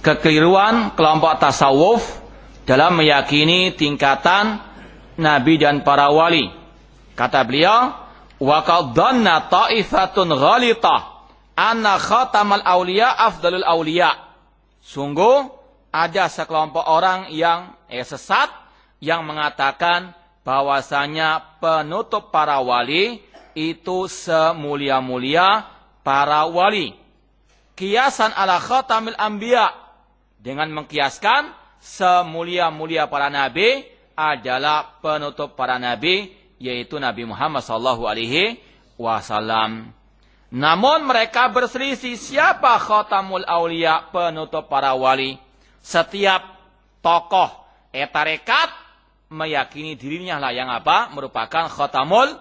kekeliruan kelompok tasawuf dalam meyakini tingkatan nabi dan para wali. Kata beliau, wa qad dhanna ta'ifatun ghalithah anna khatamal auliya afdalul auliya. Sungguh ada sekelompok orang yang sesat yang mengatakan bahwasanya penutup para wali itu semulia-mulia para wali. Kiasan ala khatamil anbiya, dengan mengkiaskan semulia-mulia para nabi adalah penutup para nabi, yaitu Nabi Muhammad SAW. Namun mereka berselisih siapa khatamul aulia, penutup para wali. Setiap tokoh tarekat meyakini dirinya lah yang merupakan khatamul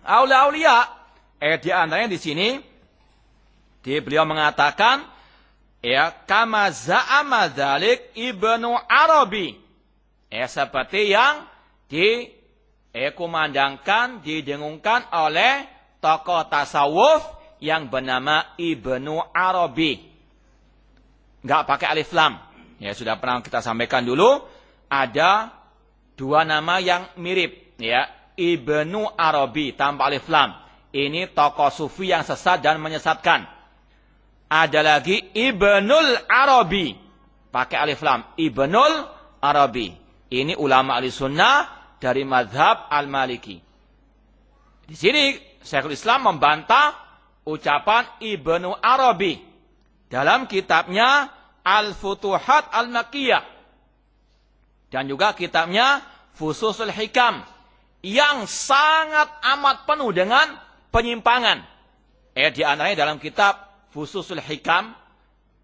aulia. Di antaranya di sini beliau mengatakan kama za'ama dzalik Ibnu Arabi. Seperti yang dikumandangkan, didengungkan oleh tokoh tasawuf yang bernama Ibnu Arabi. Enggak pakai alif lam. Sudah pernah kita sampaikan dulu, ada dua nama yang mirip, Ibnu Arabi tanpa alif lam. Ini tokoh sufi yang sesat dan menyesatkan. Ada lagi Ibnul Arabi, pakai alif lam, Ibnul Arabi. Ini ulama ahli sunnah dari mazhab al-Maliki. Di sini Syekhul Islam membantah ucapan Ibnu Arabi dalam kitabnya Al-Futuhat Al-Makkiyah dan juga kitabnya Fususul Hikam yang sangat amat penuh dengan penyimpangan. Di antaranya dalam kitab Fususul Hikam,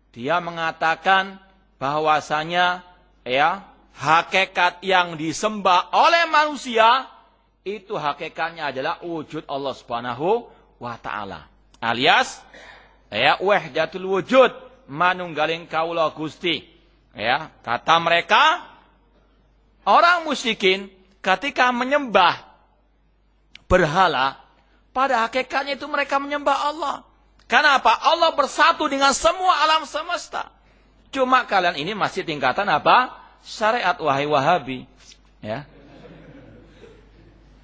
dia mengatakan bahwasanya hakikat yang disembah oleh manusia itu hakikatnya adalah wujud Allah Subhanahu wa taala. Alias wahdatul wujud, manunggaling kaula Gusti. Kata mereka orang musyrikin ketika menyembah berhala, pada hakikatnya itu mereka menyembah Allah. Kenapa? Allah bersatu dengan semua alam semesta. Cuma kalian ini masih tingkatan syariat, wahai Wahabi.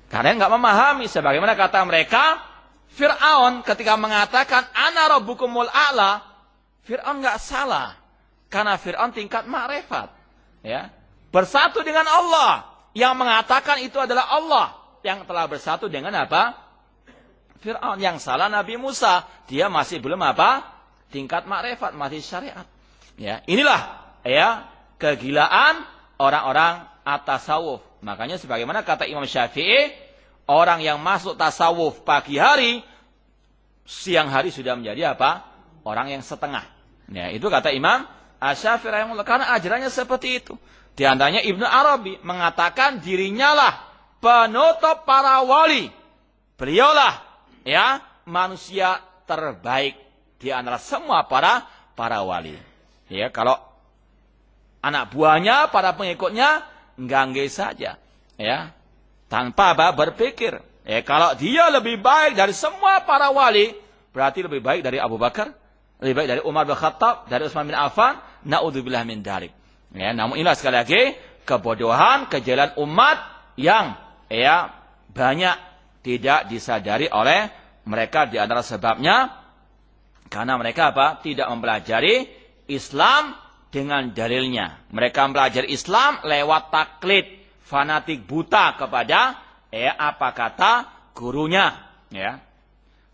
Kalian nggak memahami sebagaimana kata mereka. Fir'aun ketika mengatakan ana rabbukumul a'la, Fir'aun nggak salah karena Fir'aun tingkat ma'rifat, bersatu dengan Allah, yang mengatakan itu adalah Allah yang telah bersatu dengan Fir'aun. Yang salah Nabi Musa, dia masih belum tingkat ma'rifat, masih syariat. Inilah kegilaan orang-orang at-tasawuf. Makanya sebagaimana kata Imam Syafi'i, orang yang masuk tasawuf pagi hari, siang hari sudah menjadi orang yang setengah. Itu kata Imam Asy-Syafi'i rahimahullah, karena ajarannya seperti itu. Di antaranya Ibnu Arabi mengatakan dirinya lah penutup para wali. Beliaulah manusia terbaik di antara semua para wali. Kalau anak buahnya, para pengikutnya nggangge saja, tanpa berpikir. Kalau dia lebih baik dari semua para wali, berarti lebih baik dari Abu Bakar, lebih baik dari Umar bin Khattab, dari Utsman bin Affan. Naudzubillah min dzalik. Namun inilah sekali lagi kebodohan, kejahilan umat yang banyak tidak disadari oleh mereka. Di antara sebabnya karena mereka tidak mempelajari Islam dengan dalilnya. Mereka mempelajari Islam lewat taklid, fanatik buta kepada apa kata gurunya.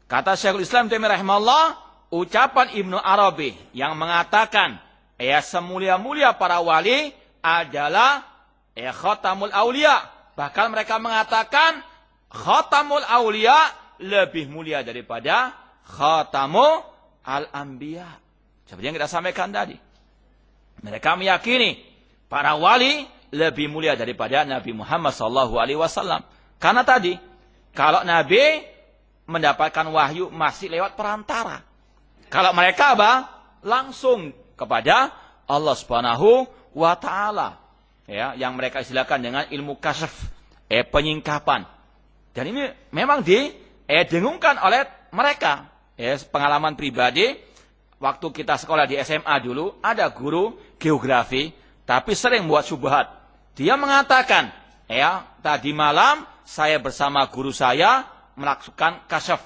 Kata Syekhul Islam Taimiyah rahimahullah, ucapan Ibnu Arabi yang mengatakan semulia-mulia para wali adalah khatamul aulia. Bahkan mereka mengatakan khatamul aulia lebih mulia daripada khatamul al-anbiya. Seperti yang kita sampaikan tadi. Mereka meyakini para wali lebih mulia daripada Nabi Muhammad SAW. Karena tadi, kalau Nabi mendapatkan wahyu masih lewat perantara. Kalau mereka langsung kepada Allah Subhanahu wa Ta'ala. Ya, yang mereka istilahkan dengan ilmu kasyaf, penyingkapan. Dan ini memang didengungkan oleh mereka. Pengalaman pribadi, waktu kita sekolah di SMA dulu, ada guru geografi, tapi sering buat syubhat. Dia mengatakan, tadi malam saya bersama guru saya melakukan kasyaf,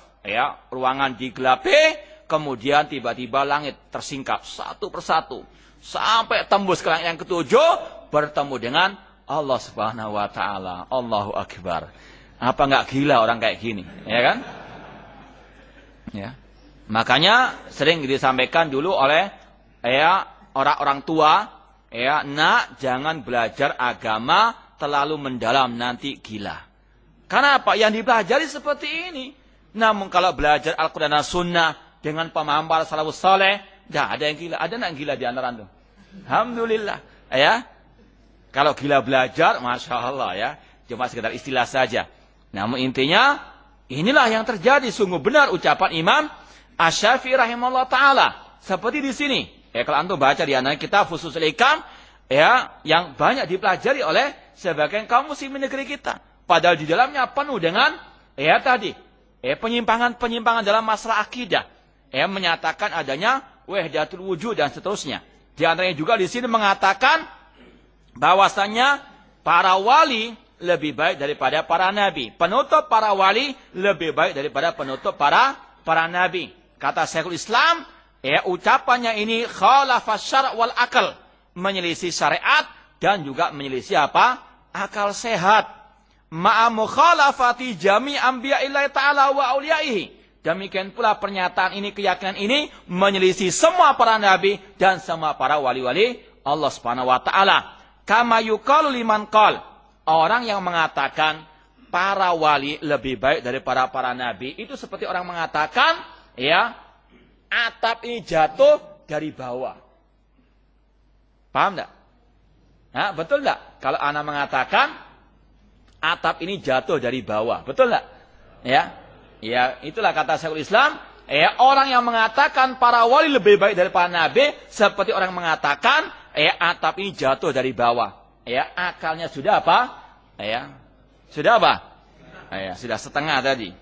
ruangan digelapi, kemudian tiba-tiba langit tersingkap satu persatu. Sampai tembus ke langit yang ketujuh, bertemu dengan Allah Subhanahu wa Ta'ala. Allahu Akbar. Apa enggak gila orang kayak gini, ya kan? Ya. Makanya sering disampaikan dulu oleh orang-orang tua, nak, jangan belajar agama terlalu mendalam, nanti gila. Karena apa? Yang dipelajari seperti ini. Namun kalau belajar Al-Quran dan Sunnah dengan pemahaman para salafus saleh, tidak ada yang gila. Ada yang gila di antara antum? Alhamdulillah. Kalau gila belajar, Masya Allah ya. Cuma sekedar istilah saja. Namun intinya, inilah yang terjadi. Sungguh benar ucapan Imam Asy-Syafi'i rahimahullah ta'ala. Seperti di sini. Kalau antum baca di antara kitab Fususul Hikam, yang banyak dipelajari oleh sebagian kaum muslimin negeri kita. Padahal di dalamnya penuh dengan penyimpangan-penyimpangan dalam masalah akidah. Menyatakan adanya wahdatul wujud dan seterusnya. Di antaranya juga di sini mengatakan bahwasannya para wali lebih baik daripada para nabi. Penutup para wali lebih baik daripada penutup para nabi. Kata Syekhul Islam, ucapannya ini khalafas syara' wal akal, menyelisih syariat dan juga menyelisih akal sehat. Ma'a mukhalafati jami' anbiya'illahi ta'ala wa awliyaihi. Demikian pula pernyataan ini, keyakinan ini menyelisih semua para nabi dan semua para wali-wali Allah Subhanahu wa Ta'ala. Kama yuqalu liman qal, orang yang mengatakan para wali lebih baik daripada para nabi, itu seperti orang mengatakan atap ini jatuh dari bawah. Paham enggak? Nah, betul enggak? Kalau ana mengatakan atap ini jatuh dari bawah, betul enggak? Ya, itulah kata Syekhul Islam. Orang yang mengatakan para wali lebih baik daripada nabi, seperti orang mengatakan atap ini jatuh dari bawah. Akalnya sudah apa? Sudah apa? Sudah setengah tadi.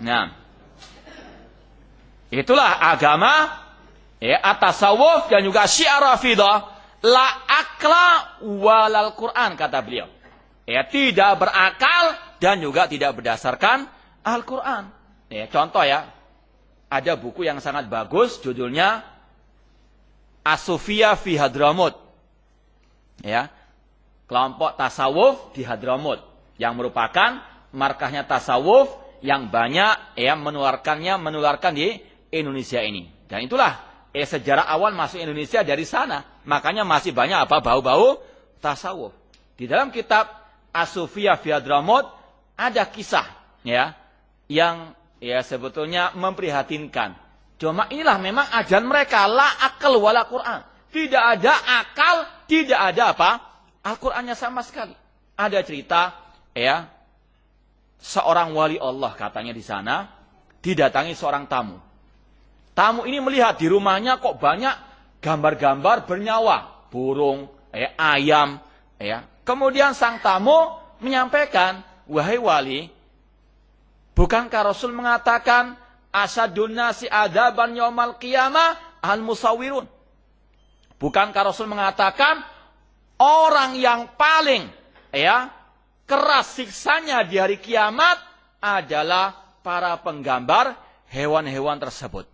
Nah, itulah agama at-tasawuf dan juga syiar Rafidah, la akla walal Quran, kata beliau. Tidak berakal dan juga tidak berdasarkan Al-Quran. Contoh ada buku yang sangat bagus, judulnya As-Sufiyah fi Hadramut. Kelompok tasawuf di Hadramut, yang merupakan markahnya tasawuf yang banyak menularkan di Indonesia ini. Dan itulah sejarah awal masuk Indonesia dari sana. Makanya masih banyak bau-bau tasawuf. Di dalam kitab As-Sufiyah fi Hadramut ada kisah yang sebetulnya memprihatinkan. Cuma inilah memang ajaran mereka, la akal wala Quran. Tidak ada akal, tidak ada Al-Qur'annya sama sekali. Ada cerita seorang wali Allah katanya di sana didatangi seorang tamu. Tamu ini melihat di rumahnya kok banyak gambar-gambar bernyawa, burung, ayam, Kemudian sang tamu menyampaikan, wahai wali, bukankah Rasul mengatakan asyadun nasi adaban yaumal qiyamah al-musawwirun? Bukankah Rasul mengatakan orang yang paling keras siksanya di hari kiamat adalah para penggambar hewan-hewan tersebut.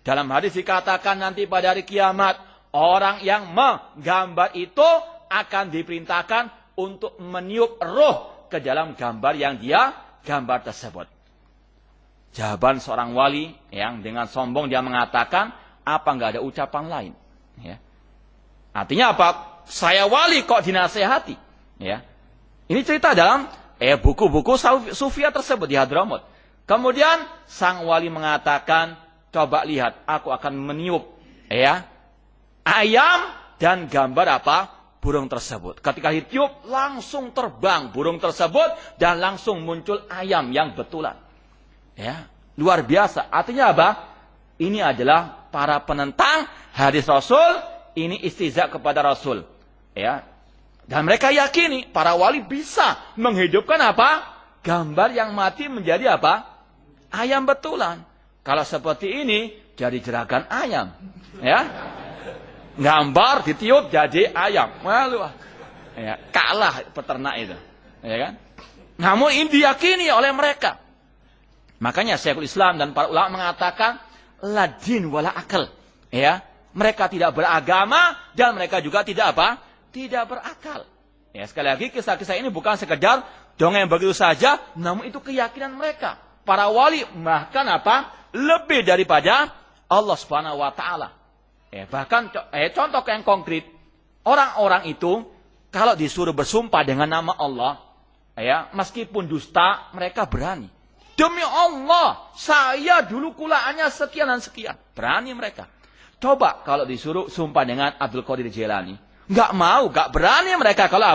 Dalam hadis dikatakan nanti pada hari kiamat orang yang menggambar itu akan diperintahkan untuk meniup roh ke dalam gambar yang dia gambar tersebut. Jawaban seorang wali yang dengan sombong dia mengatakan, apa enggak ada ucapan lain? Artinya apa? saya wali kok dinasehati. Ya. Ini cerita dalam buku-buku Sufia tersebut di Hadramut. Kemudian sang wali mengatakan, coba lihat, aku akan meniup ayam dan gambar burung tersebut. Ketika ditiup, langsung terbang burung tersebut dan langsung muncul ayam yang betulan. Ya, luar biasa. Artinya apa? Ini adalah para penentang hadis Rasul, ini istihza kepada Rasul. Ya. Dan mereka yakini para wali bisa menghidupkan gambar yang mati menjadi ayam betulan. Kalau seperti ini jadi jeragan ayam. Ya. Gambar ditiup jadi ayam. Malu. Ya, kalah peternak itu. Ya kan? Namun ini diyakini oleh mereka. Makanya Syekhul Islam dan para ulama mengatakan la din wala akal. Ya, mereka tidak beragama dan mereka juga tidak tidak berakal. Ya, sekali lagi kisah-kisah ini bukan sekedar dongeng begitu saja, namun itu keyakinan mereka. Para wali bahkan lebih daripada Allah Subhanahu wa taala. Ya, bahkan contoh yang konkret, orang-orang itu kalau disuruh bersumpah dengan nama Allah, meskipun dusta, mereka berani. Demi Allah, saya dulu kulaannya sekian dan sekian. Berani mereka. Coba kalau disuruh sumpah dengan Abdul Qadir Jailani, nggak mau, nggak berani mereka kalau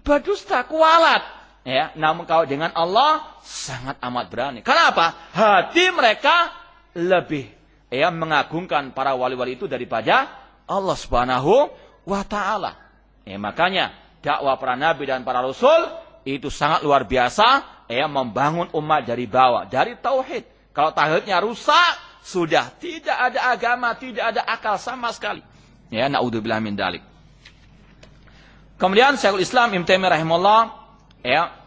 berdusta, kualat. Ya, namun kalau dengan Allah sangat amat berani. Kenapa? Hati mereka lebih mengagungkan para wali-wali itu daripada Allah Subhanahu wa taala. Makanya dakwah para nabi dan para rasul itu sangat luar biasa, membangun umat dari bawah, dari tauhid. Kalau tauhidnya rusak, sudah tidak ada agama, tidak ada akal sama sekali. Ya, naudzubillah min dzalik. Kemudian Syekhul Islam Ibnu Taimiyah rahimahullah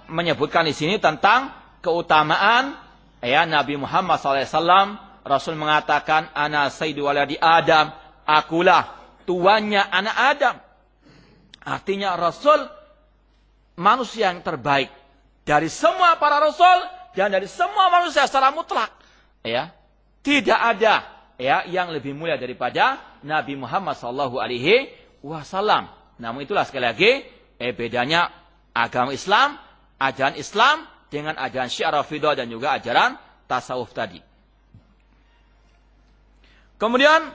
menyebutkan di sini tentang keutamaan Nabi Muhammad SAW. Rasul mengatakan, ana sayyidu waladi Adam, akulah tuannya anak Adam. Artinya Rasul manusia yang terbaik dari semua para rasul dan dari semua manusia secara mutlak. Ya, tidak ada yang lebih mulia daripada Nabi Muhammad SAW. Namun itulah sekali lagi bedanya agama Islam, ajaran Islam dengan ajaran Syiah Rafidhah dan juga ajaran tasawuf tadi. Kemudian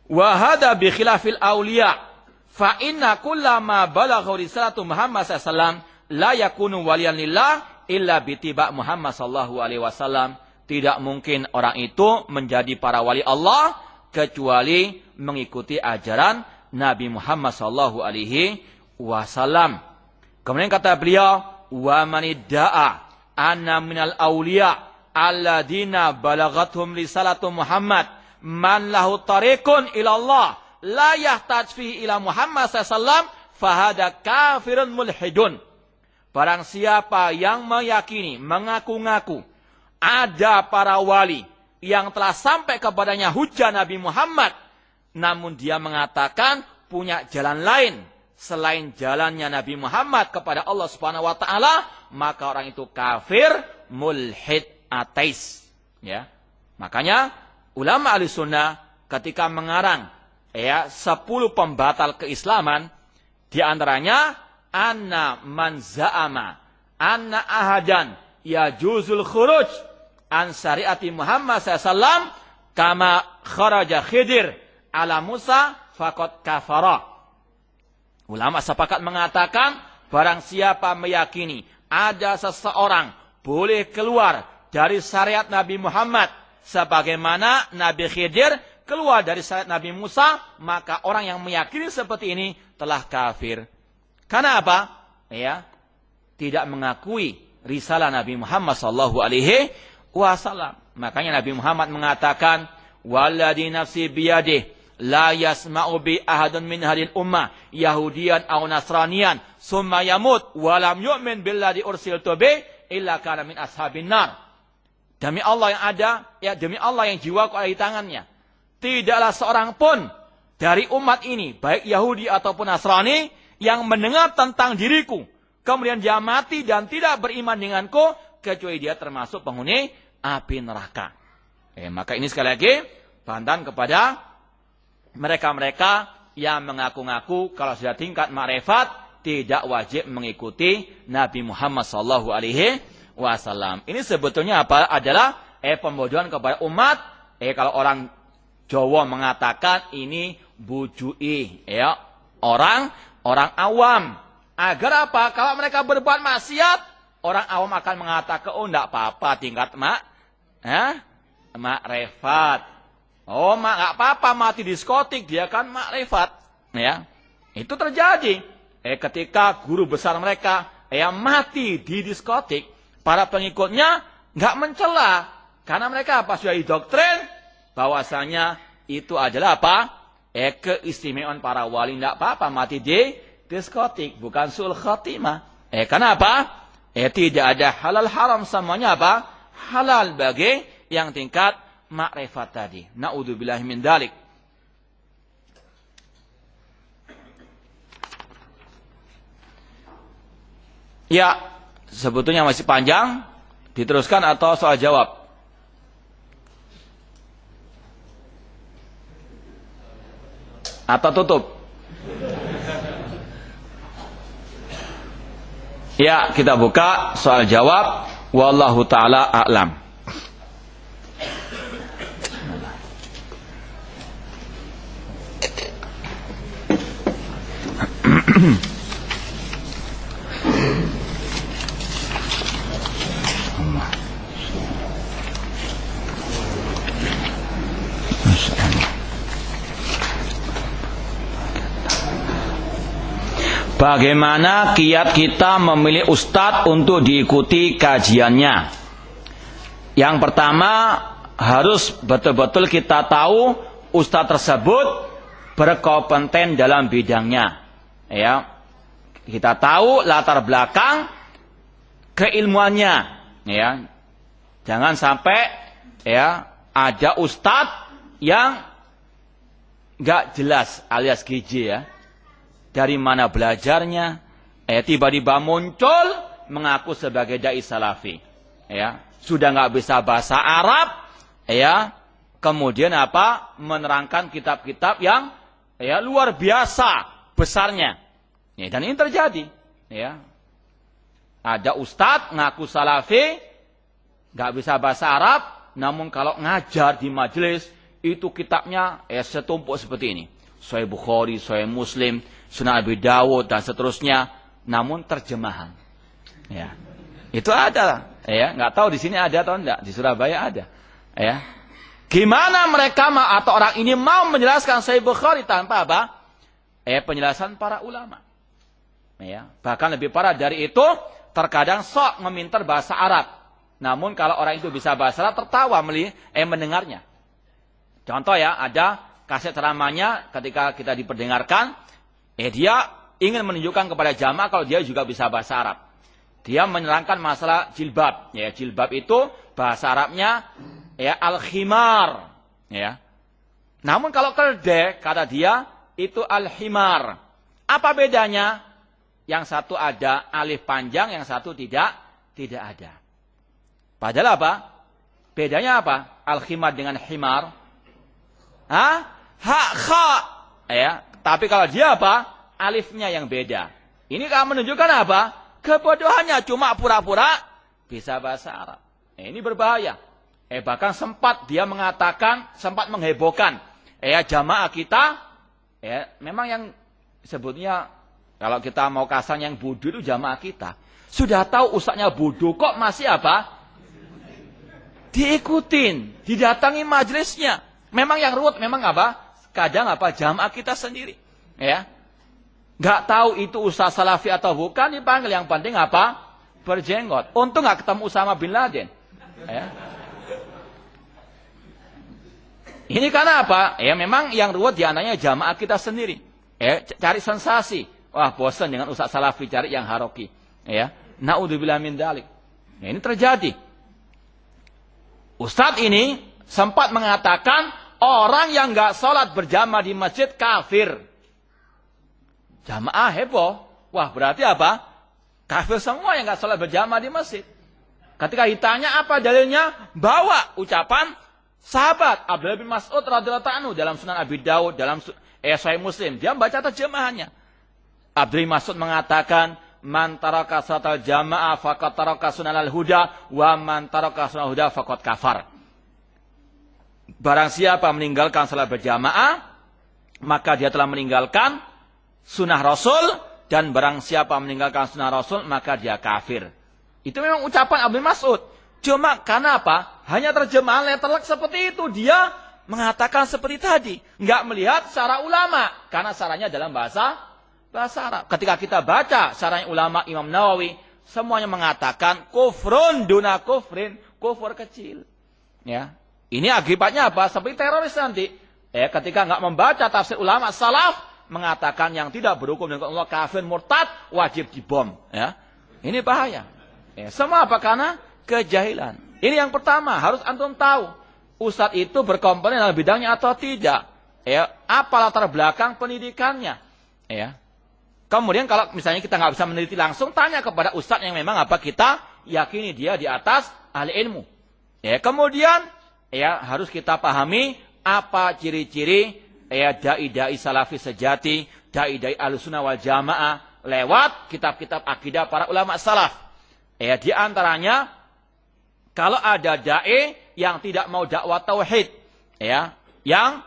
wa hadza bi khilafil auliya fa inna kullama balagha risalatu Muhammad sallallahu la yakunu waliyan lillah illa bi tiba Muhammad sallallahu alaihi wasallam. Tidak mungkin orang itu menjadi para wali Allah kecuali mengikuti ajaran Nabi Muhammad sallallahu alaihi wasallam. Kemudian kata beliau, wa manidda'a anna minal auliya alladzina balagathum risalatu Muhammad man lahu tariqun ila Allah la yahtaj fihi ila Muhammad sallallahu fahada kafirun mulhidun. Barang siapa yang meyakini, mengaku-ngaku ada para wali yang telah sampai kepadanya hujah Nabi Muhammad, namun dia mengatakan punya jalan lain selain jalannya Nabi Muhammad kepada Allah Subhanahu wa taala, maka orang itu kafir, mulhid, ateis. Ya. Makanya ulama Ahlussunnah ketika mengarang 10 pembatal keislaman, di antaranya anna man za'ama anna ahadan yajuzul khuruj an syariati Muhammad sallallahu kama kharaja Khidir ala Musa faqad kafara. Ulama sepakat mengatakan barang siapa meyakini ada seseorang boleh keluar dari syariat Nabi Muhammad sebagaimana Nabi Khidir keluar dari syariat Nabi Musa, maka orang yang meyakini seperti ini telah kafir. Karena apa? Ya, tidak mengakui risalah Nabi Muhammad sallallahu alaihi wasallam. Makanya Nabi Muhammad mengatakan, "Walladzi nafsi biyadihi la yasma'u bi ahadun min hadhil ummah yahudiyan aw nasraniyan summa yamut wa lam yu'min billadzi ursiltu bi illa kana min ashabin nar." Demi Allah yang ada, demi Allah yang jiwaku ada di tangannya, tidaklah seorang pun dari umat ini, baik Yahudi ataupun Nasrani, yang mendengar tentang diriku, kemudian dia mati dan tidak beriman denganku, kecuali dia termasuk penghuni api neraka. Maka ini sekali lagi bantahan kepada mereka-mereka yang mengaku-ngaku kalau sudah tingkat ma'rifat tidak wajib mengikuti Nabi Muhammad SAW. Ini sebetulnya apa? Adalah pembodohan kepada umat. Kalau orang Jawa mengatakan ini bujui, ya, orang awam. Agar apa? Kalau mereka berbuat maksiat, orang awam akan mengatakan, oh enggak apa-apa tingkat makrifat. Oh, enggak apa-apa mati diskotik, dia kan makrifat. Ya. Itu terjadi. Ketika guru besar mereka mati di diskotik, para pengikutnya enggak mencela. Karena mereka apa? Sudah didoktrin bahwasanya itu adalah apa? Keistimewaan para wali. Enggak apa-apa mati di diskotik, bukan sul khatimah. Karena apa? Tidak ada halal haram, semuanya apa? Halal bagi yang tingkat makrifat tadi. Na'udzubillahi min dzalik. Ya, sebetulnya masih panjang. Diteruskan atau soal jawab? Atau tutup? Ya, kita buka soal jawab. Wallahu ta'ala a'lam. Bagaimana kiat kita memilih ustadz untuk diikuti kajiannya? Yang pertama, harus betul-betul kita tahu ustadz tersebut berkompeten dalam bidangnya. Ya, kita tahu latar belakang keilmuannya. Ya, jangan sampai ada ustadz yang nggak jelas alias GJ ya. Dari mana belajarnya, tiba-tiba muncul mengaku sebagai dai salafi, sudah nggak bisa bahasa Arab, kemudian apa? Menerangkan kitab-kitab yang luar biasa besarnya, dan ini terjadi, ada ustadz ngaku salafi, nggak bisa bahasa Arab, namun kalau ngajar di majelis itu kitabnya setumpuk seperti ini, Sahih Bukhari, Sahih Muslim, Sunan Abi Dawud dan seterusnya, namun terjemahan. Ya. Itu ada, nggak tahu di sini ada atau enggak, di Surabaya ada. Gimana mereka atau orang ini mau menjelaskan Sahih Bukhari tanpa apa? Penjelasan para ulama. Bahkan lebih parah dari itu, terkadang sok meminter bahasa Arab. Namun kalau orang itu bisa bahasa Arab, tertawa mendengarnya. Contoh ada kaset ceramahnya ketika kita diperdengarkan, dia ingin menunjukkan kepada jamaah kalau dia juga bisa bahasa Arab. Dia menerangkan masalah jilbab. Jilbab itu bahasa Arabnya al-khimar. Namun kalau keledai, kata dia, itu al-himar. Apa bedanya? Yang satu ada alif panjang, yang satu tidak ada. Padahal apa? Bedanya apa? Al-khimar dengan himar. Ha, kha. Tapi kalau dia apa? Alifnya yang beda. Ini kan menunjukkan apa? Kebodohannya, cuma pura-pura bisa bahasa Arab. Ini berbahaya. Bahkan sempat dia mengatakan, sempat menghebohkan. Jamaah kita, memang yang sebutnya, kalau kita mau kasar yang bodoh itu jamaah kita. Sudah tahu ustadznya bodoh, kok masih apa? Diikutin, didatangi majelisnya. Memang yang ruwet, memang apa? Kadang apa? Jamaah kita sendiri. Nggak tahu itu ustaz salafi atau bukan, dipanggil. Yang penting apa? Berjenggot. Untung nggak ketemu Usama bin Laden. Ini karena apa? Memang yang ruwet diantaranya jamaah kita sendiri. Cari sensasi. Wah, bosan dengan ustaz salafi, cari yang haroki. Na'udzubillah min dzalik. Ini terjadi. Ustadz ini sempat mengatakan orang yang nggak sholat berjamaah di masjid kafir. Jamaah heboh. Wah, berarti apa? Kafir semua yang nggak sholat berjamaah di masjid. Ketika ditanya apa dalilnya, bawa ucapan sahabat Abdullah bin Mas'ud radhiyallahu anhu dalam Sunan Abi Dawud, dalam Sahih Muslim, dia baca terjemahannya. Abdul Mas'ud mengatakan, man taraka salatal jamaah faqad taraka sunanal huda wa man taraka sunanal huda faqad kafar. Barang siapa meninggalkan salat berjamaah, maka dia telah meninggalkan sunnah Rasul, dan barang siapa meninggalkan sunnah Rasul, maka dia kafir. Itu memang ucapan Abdul Mas'ud. Cuma karena apa? Hanya terjemahan letterlek seperti itu. Dia mengatakan seperti tadi. Nggak melihat syarah ulama. Karena syarahnya dalam bahasa Arab. Ketika kita baca syarah ulama Imam Nawawi, semuanya mengatakan kufrun duna kufrin, kufur kecil. Ya. Ini akibatnya apa? Seperti teroris nanti. Ketika nggak membaca tafsir ulama salaf, mengatakan yang tidak berhukum dengan Allah kafir murtad, wajib dibom. Ya. Ini bahaya. Semua apa? Karena kejahilan. Ini yang pertama, harus antum tahu. Ustadz itu berkomponen dalam bidangnya atau tidak. Apa latar belakang pendidikannya. Kemudian kalau misalnya kita nggak bisa meneliti langsung, tanya kepada ustadz yang memang apa kita yakini dia di atas ahli ilmu. Kemudian harus kita pahami apa ciri-ciri dai-dai salafi sejati, dai-dai ahlussunnah wal jamaah lewat kitab-kitab akidah para ulama salaf. Di antaranya kalau ada dai yang tidak mau dakwah tauhid, yang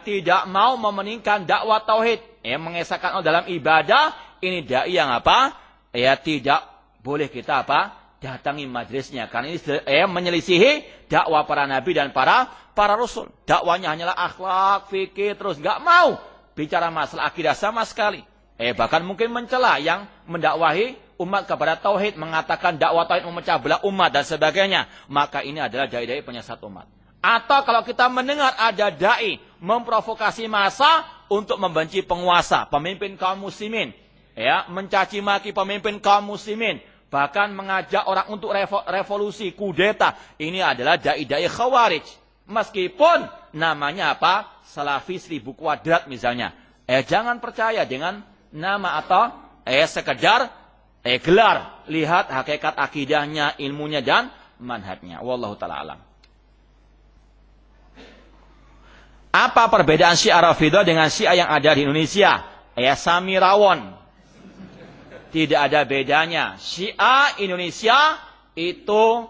tidak mau memeningkan dakwah tauhid, mengesahkan Allah dalam ibadah, ini dai yang apa? Tidak boleh kita datangi majelisnya, karena ini menyelisihi dakwah para nabi dan para rasul. Dakwanya hanyalah akhlak, fikih, terus nggak mau bicara masalah akidah sama sekali. Bahkan mungkin mencela yang mendakwahi umat kepada tauhid, mengatakan dakwah tauhid memecah belah umat dan sebagainya. Maka ini adalah dai-dai penyesat umat. Atau kalau kita mendengar ada dai memprovokasi massa untuk membenci penguasa, pemimpin kaum muslimin, mencaci maki pemimpin kaum muslimin, bahkan mengajak orang untuk revolusi, kudeta, ini adalah dai-dai khawarij. Meskipun namanya apa? Salafi 1000 kuadrat misalnya. Jangan percaya dengan nama atau sekedar gelar. Lihat hakikat akidahnya, ilmunya dan manhajnya. Wallahu ta'ala alam. Apa perbedaan Syiah Rafidhah dengan Syiah yang ada di Indonesia? Sami rawon. Tidak ada bedanya. Syiah Indonesia itu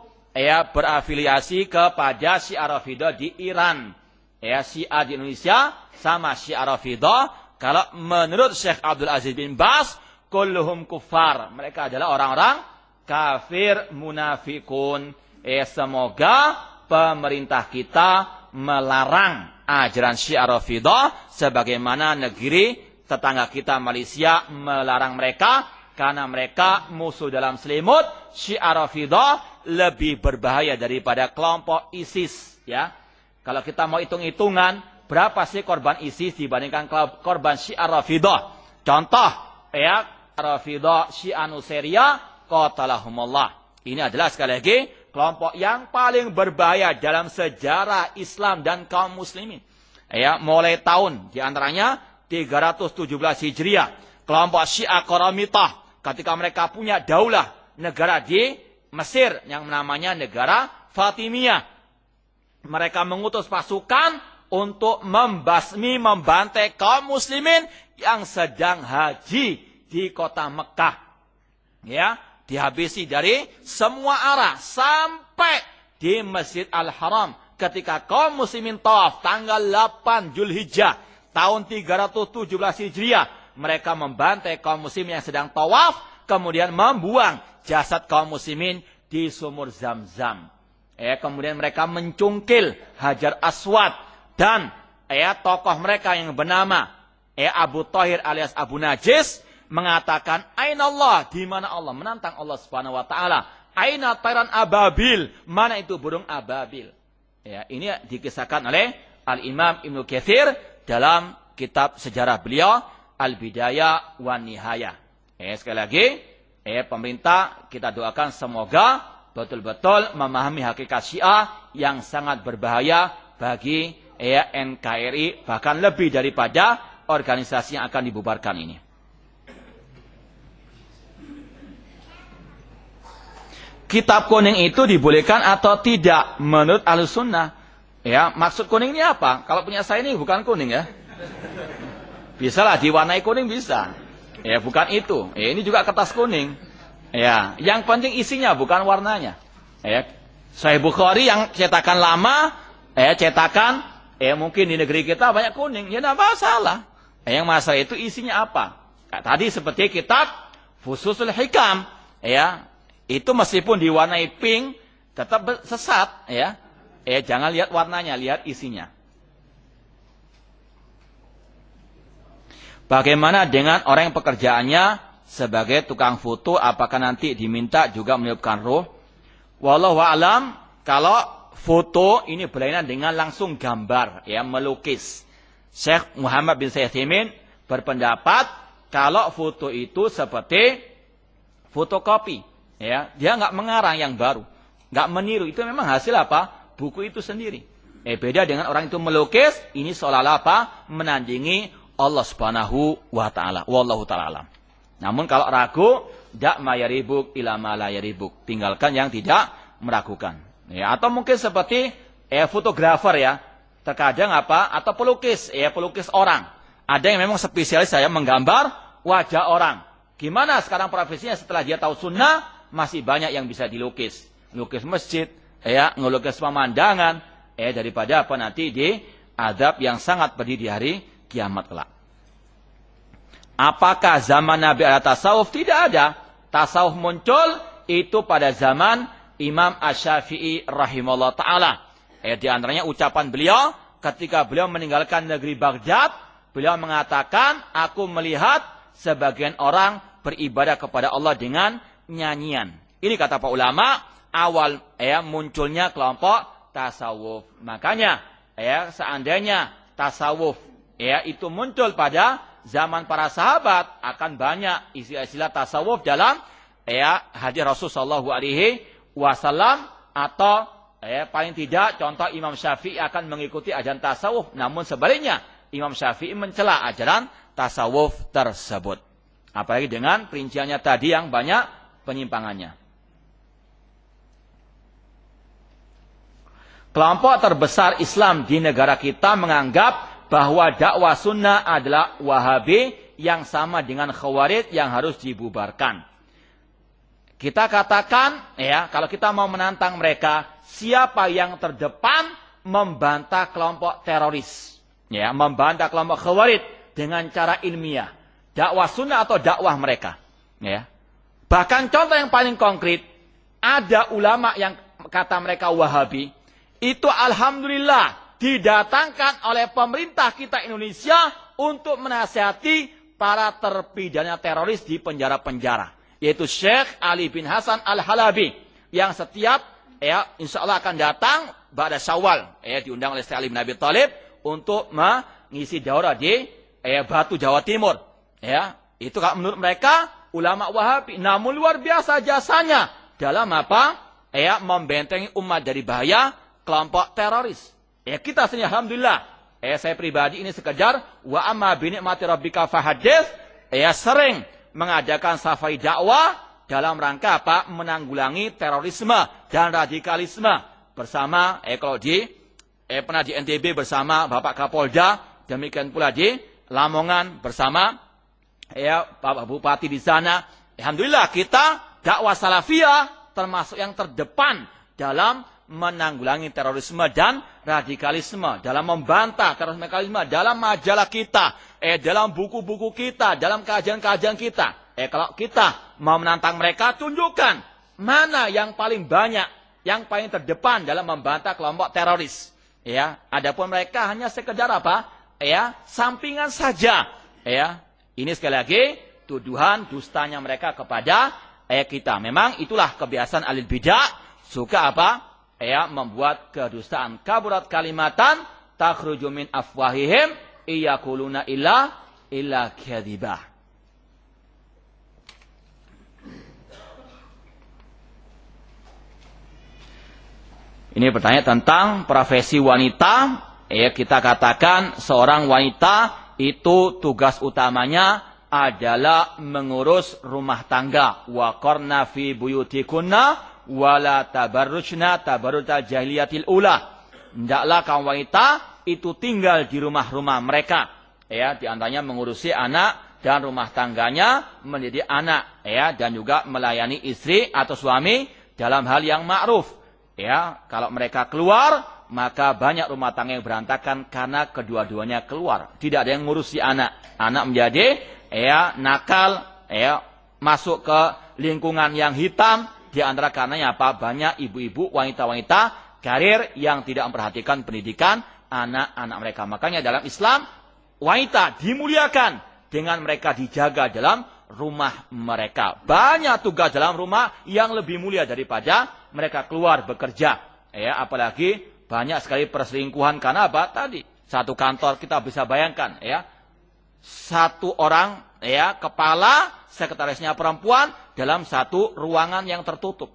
berafiliasi kepada Syiah Rafidhah di Iran. Syiah di Indonesia sama Syiah Rafidhah. Kalau menurut Syekh Abdul Aziz bin Baz, kulluhum kuffar. Mereka adalah orang-orang kafir munafikun. Semoga pemerintah kita melarang ajaran Syiah Rafidhah, sebagaimana negeri tetangga kita Malaysia melarang mereka, karena mereka musuh dalam selimut. Syiah Rafidhah lebih berbahaya daripada kelompok ISIS. Kalau kita mau hitung-hitungan, berapa sih korban ISIS dibandingkan korban Syiah Rafidhah? Contoh, Rafidhah Syiah Nusairyah qatalahumullah. Ini adalah sekali lagi kelompok yang paling berbahaya dalam sejarah Islam dan kaum muslimin. Mulai tahun diantaranya 317 Hijriah, kelompok Syiah Qaramitah, ketika mereka punya daulah negara di Mesir yang namanya negara Fatimiyah, mereka mengutus pasukan untuk membantai kaum muslimin yang sedang haji di kota Mekah. Dihabisi dari semua arah sampai di Masjid Al-Haram. Ketika kaum muslimin tawaf tanggal 8 Zulhijjah tahun 317 Hijriah, mereka membantai kaum muslimin yang sedang tawaf, kemudian membuang jasad kaum muslimin di sumur Zam-Zam. Kemudian mereka mencungkil Hajar Aswad, dan tokoh mereka yang bernama Abu Thahir alias Abu Najis mengatakan, Aina Allah, di mana Allah, menantang Allah Subhanahu wa taala. Aina tairan ababil, mana itu burung ababil. Ini dikisahkan oleh Al-Imam Ibnu Katsir dalam kitab sejarah beliau Al-Bidayah wan Nihayah. Sekali lagi, pemerintah kita doakan semoga betul-betul memahami hakikat Syiah yang sangat berbahaya bagi NKRI, bahkan lebih daripada organisasi yang akan dibubarkan ini. Kitab kuning itu dibolehkan atau tidak menurut Ahlussunnah? Maksud kuning ini apa? Kalau punya saya ini bukan kuning ya. Bisa lah diwarnai kuning bisa. Ya, bukan itu. Ya, ini juga kertas kuning. Ya, yang penting isinya bukan warnanya. Ya, Sahih Bukhari yang cetakan lama, cetakan mungkin di negeri kita banyak kuning. Ya, enggak masalah. Yang masalah itu isinya apa? Tadi seperti kitab Fususul Hikam, ya. Itu meskipun diwarnai pink tetap sesat, ya. Jangan lihat warnanya, lihat isinya. Bagaimana dengan orang yang pekerjaannya sebagai tukang foto, apakah nanti diminta juga meniupkan ruh? Wallahu a'lam, kalau foto ini berlainan dengan langsung gambar, ya, melukis. Syekh Muhammad bin Utsaimin berpendapat kalau foto itu seperti fotokopi, ya, dia nggak mengarang yang baru, nggak meniru, itu memang hasil apa? Buku itu sendiri. Beda dengan orang itu melukis, ini seolah-olah apa? Menandingi Allah Subhanahu wa taala. Wallahu taala alam. Namun kalau ragu, dak ma yaribuk ila ma la yaribuk. Tinggalkan yang tidak meragukan. Ya, atau mungkin seperti fotografer, ya. Terkadang apa? Atau pelukis, pelukis orang. Ada yang memang spesialis saya menggambar wajah orang. Gimana sekarang profesinya setelah dia tahu sunnah, masih banyak yang bisa dilukis. Lukis masjid, ngelukis pemandangan, daripada apa nanti di azab yang sangat pedih di hari kiamat kelak. Apakah zaman Nabi ada tasawuf? Tidak ada. Tasawuf muncul itu pada zaman Imam Asy-Syafi'i rahimahullah ta'ala. Di antaranya ucapan beliau ketika beliau meninggalkan negeri Baghdad, beliau mengatakan, aku melihat sebagian orang beribadah kepada Allah dengan nyanyian. Ini kata para ulama, awal munculnya kelompok tasawuf. Makanya seandainya tasawuf itu muncul pada zaman para sahabat, akan banyak istilah-istilah tasawuf dalam hadis Rasulullah SAW, atau paling tidak contoh Imam Syafi'i akan mengikuti ajaran tasawuf, namun sebaliknya Imam Syafi'i mencela ajaran tasawuf tersebut. Apalagi dengan perinciannya tadi yang banyak penyimpangannya. Kelompok terbesar Islam di negara kita menganggap bahwa dakwah sunnah adalah Wahabi yang sama dengan Khawarij yang harus dibubarkan. Kita katakan, kalau kita mau menantang mereka, siapa yang terdepan membantah kelompok teroris, membantah kelompok Khawarij dengan cara ilmiah, dakwah sunnah atau dakwah mereka, Bahkan contoh yang paling konkret, ada ulama yang kata mereka Wahabi, itu alhamdulillah didatangkan oleh pemerintah kita Indonesia untuk menasihati para terpidana teroris di penjara-penjara, yaitu Syekh Ali bin Hasan Al-Halabi, yang setiap insya Allah akan datang pada Syawal, diundang oleh Syekh Ali bin Abi Thalib untuk mengisi daurah di Batu, Jawa Timur. Itu menurut mereka ulama Wahabi, namun luar biasa jasanya dalam apa? Membentengi umat dari bahaya kelompok teroris. Kita sendiri alhamdulillah, saya pribadi ini sekedar wa amma bi ni'mati rabbika fahadits, sering mengadakan safari dakwah dalam rangka apa? Menanggulangi terorisme dan radikalisme bersama kalau pernah di NTB bersama Bapak Kapolda, demikian pula di Lamongan bersama Bapak Bupati di sana. Alhamdulillah kita dakwah salafiyah termasuk yang terdepan dalam menanggulangi terorisme dan radikalisme, dalam membantah terorisme radikalisme dalam majalah kita, dalam buku-buku kita, dalam kajian-kajian kita. Kalau kita mau menantang mereka, tunjukkan mana yang paling banyak, yang paling terdepan dalam membantah kelompok teroris. Adapun mereka hanya sekedar apa? Sampingan saja. Ini sekali lagi tuduhan dustanya mereka kepada kita. Memang itulah kebiasaan ahli bidah, suka apa? Membuat kedustaan. Kaburat kalimatan takhruju min afwahihim iyaquluna illa kadzibah. Ini pertanyaan tentang profesi wanita. Kita katakan seorang wanita itu tugas utamanya adalah mengurus rumah tangga. Wa qarna fi buyutikunna wala tabarrujna tabarrujal jahiliyatil ula. Hendaklah kaum wanita itu tinggal di rumah-rumah mereka. ya, di antaranya mengurusi anak dan rumah tangganya, mendidik anak, ya, dan juga melayani istri atau suami dalam hal yang ma'ruf. Ya, kalau mereka keluar, maka banyak rumah tangga yang berantakan karena kedua-duanya keluar. Tidak ada yang ngurusi anak. Anak menjadi ya nakal, ya masuk ke lingkungan yang hitam. Di antara karenanya apa? Banyak ibu-ibu, wanita-wanita karir yang tidak memperhatikan pendidikan anak-anak mereka. Makanya dalam Islam, wanita dimuliakan dengan mereka dijaga dalam rumah mereka. Banyak tugas dalam rumah yang lebih mulia daripada mereka keluar bekerja. Ya, apalagi banyak sekali perselingkuhan karena apa? Tadi satu kantor kita bisa bayangkan, ya, satu orang, ya, kepala sekretarisnya perempuan dalam satu ruangan yang tertutup.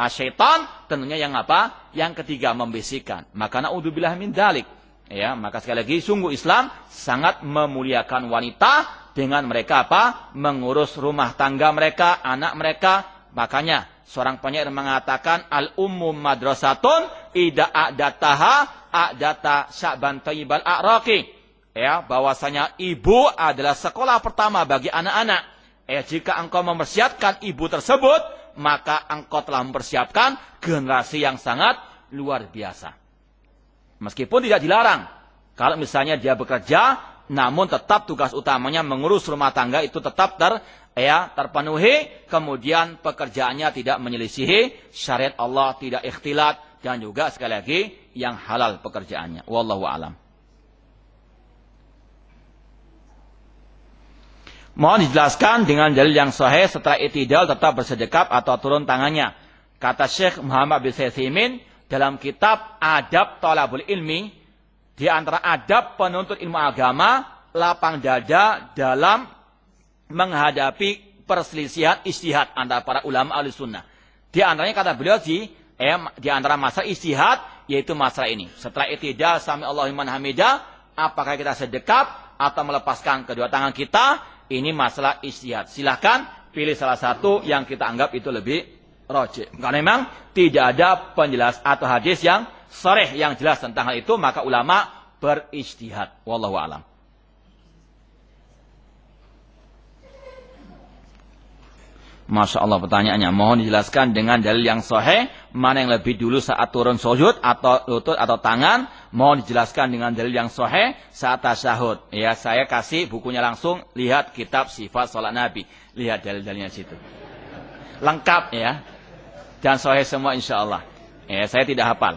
Syaitan tentunya yang apa? Yang ketiga membisikkan. Maka naudzubillah min dzalik. Ya, maka sekali lagi sungguh Islam sangat memuliakan wanita dengan mereka apa? Mengurus rumah tangga mereka, anak mereka. Makanya seorang penyair mengatakan al-ummu madrasatun ida a'dataha a'data sya'ban thayyibal a'raqi. Ya, bahwasanya ibu adalah sekolah pertama bagi anak-anak. Jika engkau mempersiapkan ibu tersebut, maka engkau telah mempersiapkan generasi yang sangat luar biasa. Meskipun tidak dilarang, kalau misalnya dia bekerja, namun tetap tugas utamanya mengurus rumah tangga itu tetap terpenuhi, kemudian pekerjaannya tidak menyelisihi syariat Allah, tidak ikhtilat, dan juga sekali lagi yang halal pekerjaannya. Wallahu a'lam. Mohon dijelaskan dengan dalil yang sahih setelah i'tidal tetap bersedekap atau turun tangannya. Kata Syekh Muhammad bin Utsaimin dalam kitab Adab Thalabul Ilmi, di antara adab penuntut ilmu agama, lapang dada dalam menghadapi perselisihan ijtihad antara para ulama ahli sunnah. Di antaranya kata beliau di antara masalah ijtihad yaitu masalah ini. Setelah i'tidal sami Allahu liman hamidah, apakah kita sedekap atau melepaskan kedua tangan kita? Ini masalah ijtihad. Silahkan pilih salah satu yang kita anggap itu lebih rajih. Karena memang tidak ada penjelas atau hadis yang sharih yang jelas tentang hal itu, maka ulama berijtihad. Wallahu a'lam. Masya Allah pertanyaannya. Mohon dijelaskan dengan dalil yang sahih, mana yang lebih dulu saat turun sujud atau lutut atau tangan. Mohon dijelaskan dengan dalil yang sahih saat tasyahud. Ya, saya kasih bukunya langsung, lihat kitab sifat salat Nabi. Lihat dalil-dalilnya situ. Lengkap ya. Dan sahih semua insya Allah. Ya, saya tidak hafal.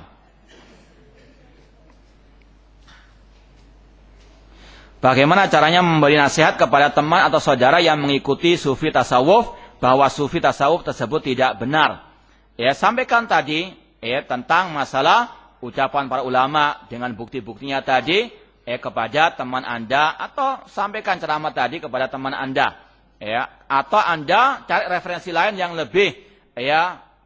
Bagaimana caranya memberi nasihat kepada teman atau saudara yang mengikuti sufi tasawuf, bahwa sufi tasawuf tersebut tidak benar. Ya, sampaikan tadi tentang masalah ucapan para ulama dengan bukti-buktinya tadi kepada teman Anda, atau sampaikan ceramah tadi kepada teman Anda. Ya, atau Anda cari referensi lain yang lebih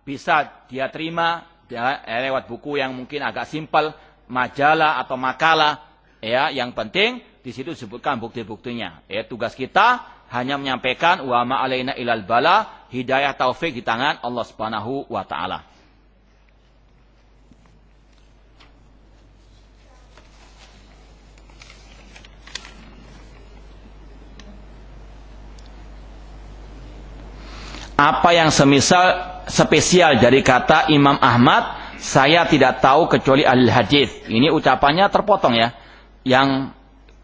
bisa dia terima lewat buku yang mungkin agak simpel, majalah atau makalah. Ya, yang penting di situ disebutkan bukti-buktinya. Tugas kita hanya menyampaikan wa ma alaina ilal bala, hidayah taufik di tangan Allah Subhanahu wa taala. Apa yang spesial dari kata Imam Ahmad, saya tidak tahu kecuali ahli hadis. Ini ucapannya terpotong ya. Yang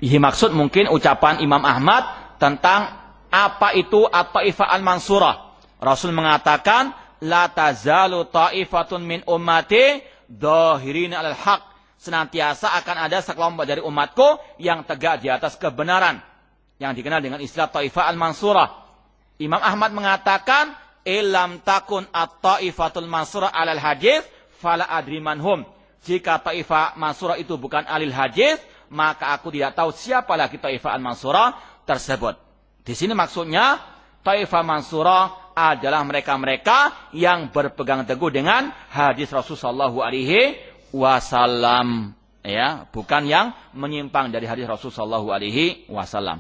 dimaksud mungkin ucapan Imam Ahmad tentang apa itu at-taifah al-mansurah. Rasul mengatakan, la tazalu taifatun min ummati dhahirina 'alal haq. Senantiasa akan ada sekelompok dari umatku yang tegak di atas kebenaran, yang dikenal dengan istilah taifah al-mansurah. Imam Ahmad mengatakan, ilam takun at-taifatul mansurah 'alal hadis fala adri manhum. Jika taifah mansurah itu bukan alil hadis, maka aku tidak tahu siapa lagi taifah al-mansurah tersebut. Di sini maksudnya taifah mansurah adalah mereka-mereka yang berpegang teguh dengan hadis Rasulullah SAW, ya, bukan yang menyimpang dari hadis Rasulullah SAW.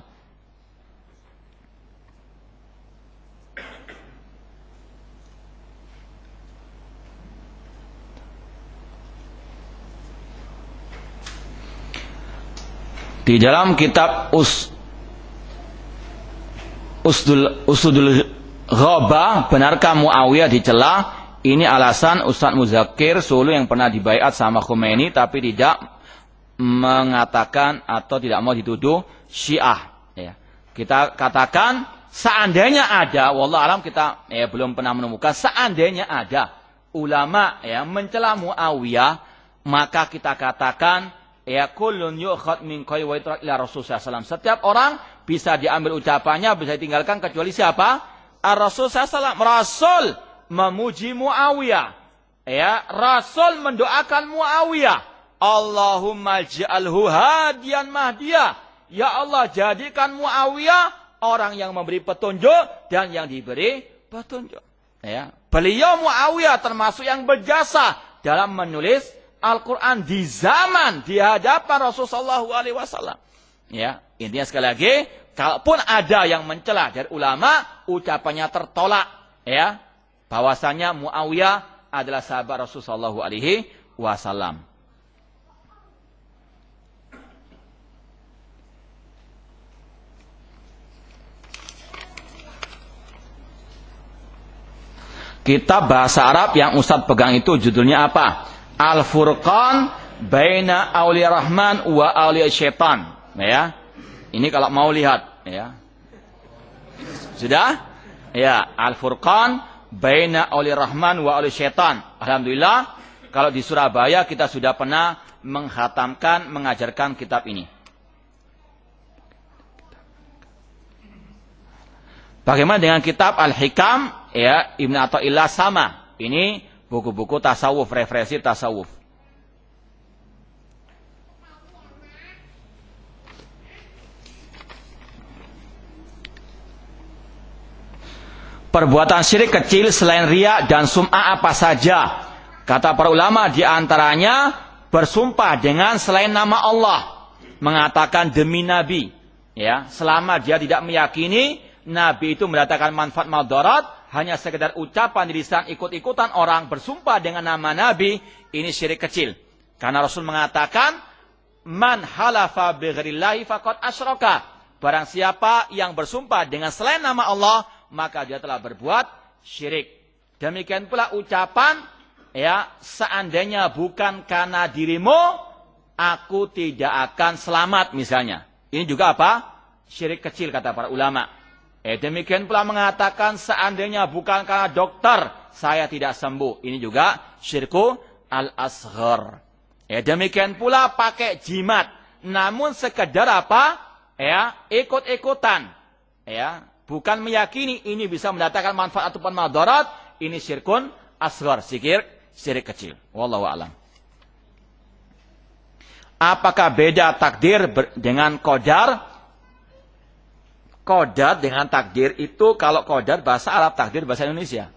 Di dalam kitab Usdul Ghaba, benarkah Muawiyah dicela? Ini alasan Ustadz Muzakir Sulu yang pernah dibaiat sama Khomeini tapi tidak mengatakan atau tidak mau dituduh Syiah. Ya. Kita katakan seandainya ada, wallah alam kita belum pernah menemukan, seandainya ada ulama mencela Muawiyah, maka kita katakan kullun yu'khad min qauli wa yutrak ila Rasulullah SAW. Setiap orang bisa diambil ucapannya, bisa ditinggalkan kecuali siapa? Ar-Rasul SAW. Rasul memuji Muawiyah. Rasul mendoakan Muawiyah. Allahumma ja'alhu hadiyan mahdiyah. Ya Allah, jadikan Muawiyah orang yang memberi petunjuk dan yang diberi petunjuk. Beliau Muawiyah termasuk yang berjasa dalam menulis Al-Quran di zaman di hadapan Rasulullah SAW. Intinya sekali lagi, kalaupun ada yang mencela dari ulama, ucapannya tertolak. Bahwasanya Muawiyah adalah sahabat Rasulullah SAW. Kitab bahasa Arab yang Ustadz pegang itu judulnya apa? Al-Furqan baina auliya Rahman wa auliya Syaitan. Ini kalau mau lihat. Sudah? Al-Furqan baina auliya Rahman wa auliya Syaitan. Alhamdulillah, kalau di Surabaya kita sudah pernah menghatamkan, mengajarkan kitab ini. Bagaimana dengan kitab Al-Hikam? Ibn Athaillah sama. Ini buku-buku tasawuf, referensi tasawuf. Perbuatan syirik kecil selain riya dan sum'ah apa saja? Kata para ulama, di antaranya bersumpah dengan selain nama Allah, mengatakan demi Nabi. Selama dia tidak meyakini Nabi itu mendatangkan manfaat madarat, hanya sekedar ucapan di lisan, ikut-ikutan orang bersumpah dengan nama Nabi, ini syirik kecil. Karena Rasul mengatakan, man halafa bighairillahi faqad asyraka. Barang siapa yang bersumpah dengan selain nama Allah, maka dia telah berbuat syirik. Demikian pula ucapan, seandainya bukan karena dirimu, aku tidak akan selamat misalnya. Ini juga apa? Syirik kecil kata para ulama. Demikian pula mengatakan seandainya bukan karena dokter saya tidak sembuh. Ini juga syirku al-asghar. Demikian pula pakai jimat. Namun sekedar apa? Ikut-ikutan. Bukan meyakini ini bisa mendatangkan manfaat ataupun madarat. Ini syirkun asghar. Syirik kecil. Wallahu a'lam. Apakah beda takdir dengan qadar? Qadar dengan takdir itu, kalau qadar bahasa Arab, takdir bahasa Indonesia.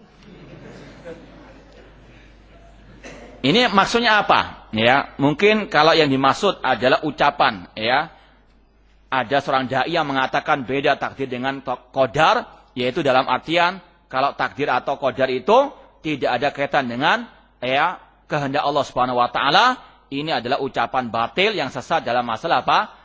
Ini maksudnya apa? Mungkin kalau yang dimaksud adalah ucapan. Ada seorang dai yang mengatakan beda takdir dengan qadar, yaitu dalam artian kalau takdir atau qadar itu tidak ada kaitan dengan kehendak Allah Subhanahu wa taala. Ini adalah ucapan batil yang sesat dalam masalah apa?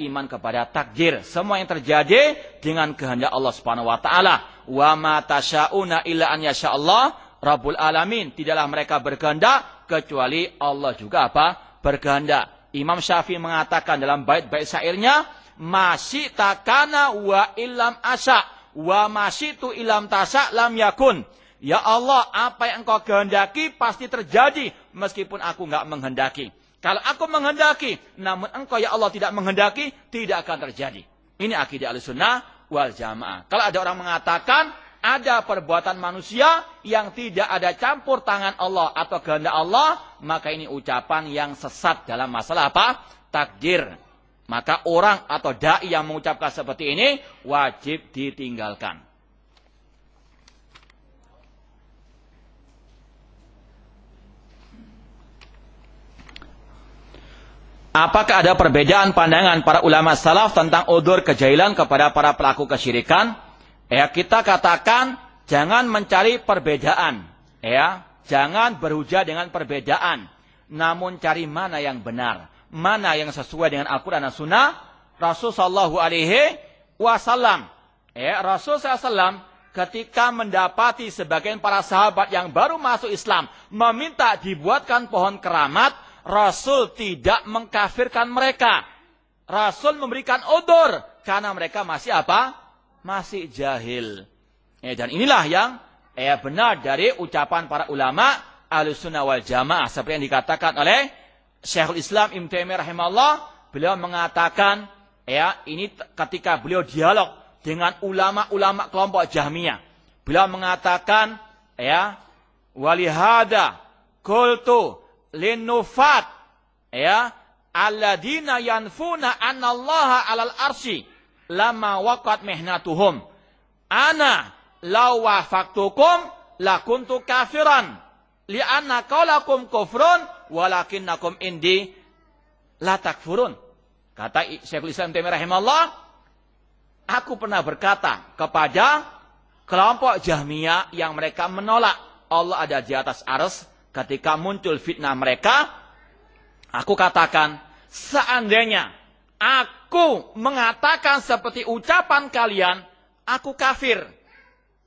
Iman kepada takdir. Semua yang terjadi dengan kehendak Allah Subhanahu wa taala. Wa ma tasyauna illa an yasyaallah Rabbul alamin. Tidaklah mereka berkehendak kecuali Allah juga apa? Berkehendak. Imam Syafi'i mengatakan dalam bait-bait syairnya, "Masyita kana wa illam asya, wa masyitu illam tasya lam yakun." Ya Allah, apa yang engkau kehendaki pasti terjadi meskipun aku enggak menghendaki. Kalau aku menghendaki, namun engkau ya Allah tidak menghendaki, tidak akan terjadi. Ini akidah Ahlussunnah wal Jamaah. Kalau ada orang mengatakan ada perbuatan manusia yang tidak ada campur tangan Allah atau kehendak Allah, maka ini ucapan yang sesat dalam masalah apa? Takdir. Maka orang atau dai yang mengucapkan seperti ini wajib ditinggalkan. Apakah ada perbedaan pandangan para ulama salaf tentang udzur kejahilan kepada para pelaku kesyirikan? Kita katakan jangan mencari perbedaan. Jangan berhujah dengan perbedaan. Namun cari mana yang benar. mana yang sesuai dengan Al-Quran dan Sunnah Rasul Sallallahu Alaihi Wasallam. Rasul SAW ketika mendapati sebagian para sahabat yang baru masuk Islam meminta dibuatkan pohon keramat, Rasul tidak mengkafirkan mereka. Rasul memberikan udzur karena mereka masih apa? Masih jahil. Dan inilah yang benar dari ucapan para ulama Ahlussunnah wal Jamaah seperti yang dikatakan oleh Syekhul Islam Ibnu Taimiyah rahimahullah. Beliau mengatakan ini ketika beliau dialog dengan ulama-ulama kelompok Jahmiyah. Beliau mengatakan walihada qultu linnufat alladzina yanfuna anallaha 'alal arsy lama waqat mihnatuhum ana law wafaqtukum lakuntu kafiran li'anna qaulakum kufrun walakinnakum indi la takfurun. Kata Syekhul Islam Taimiyah rahimahullah, aku pernah berkata kepada kelompok Jahmiyah yang mereka menolak Allah ada di atas arsy ketika muncul fitnah mereka. Aku katakan, seandainya aku mengatakan seperti ucapan kalian, aku kafir.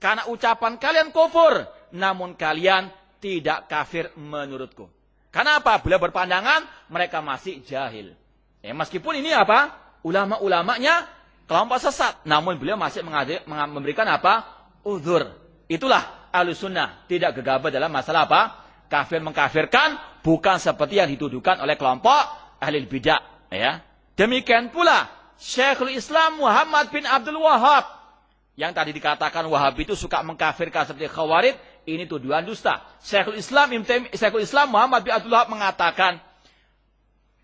Karena ucapan kalian kufur, namun kalian tidak kafir menurutku. Kenapa? Beliau berpandangan mereka masih jahil. Meskipun ini apa? Ulama-ulamanya kelompok sesat, namun beliau masih memberikan apa? Udzur. Itulah Ahlussunnah, tidak gegabah dalam masalah apa? Kafir mengkafirkan, bukan seperti yang dituduhkan oleh kelompok ahli bidah. Demikian pula Syekhul Islam Muhammad bin Abdul Wahhab yang tadi dikatakan Wahabi itu suka mengkafirkan seperti Khawarij, ini tuduhan dusta. Syekhul Islam Muhammad bin Abdul Wahhab mengatakan,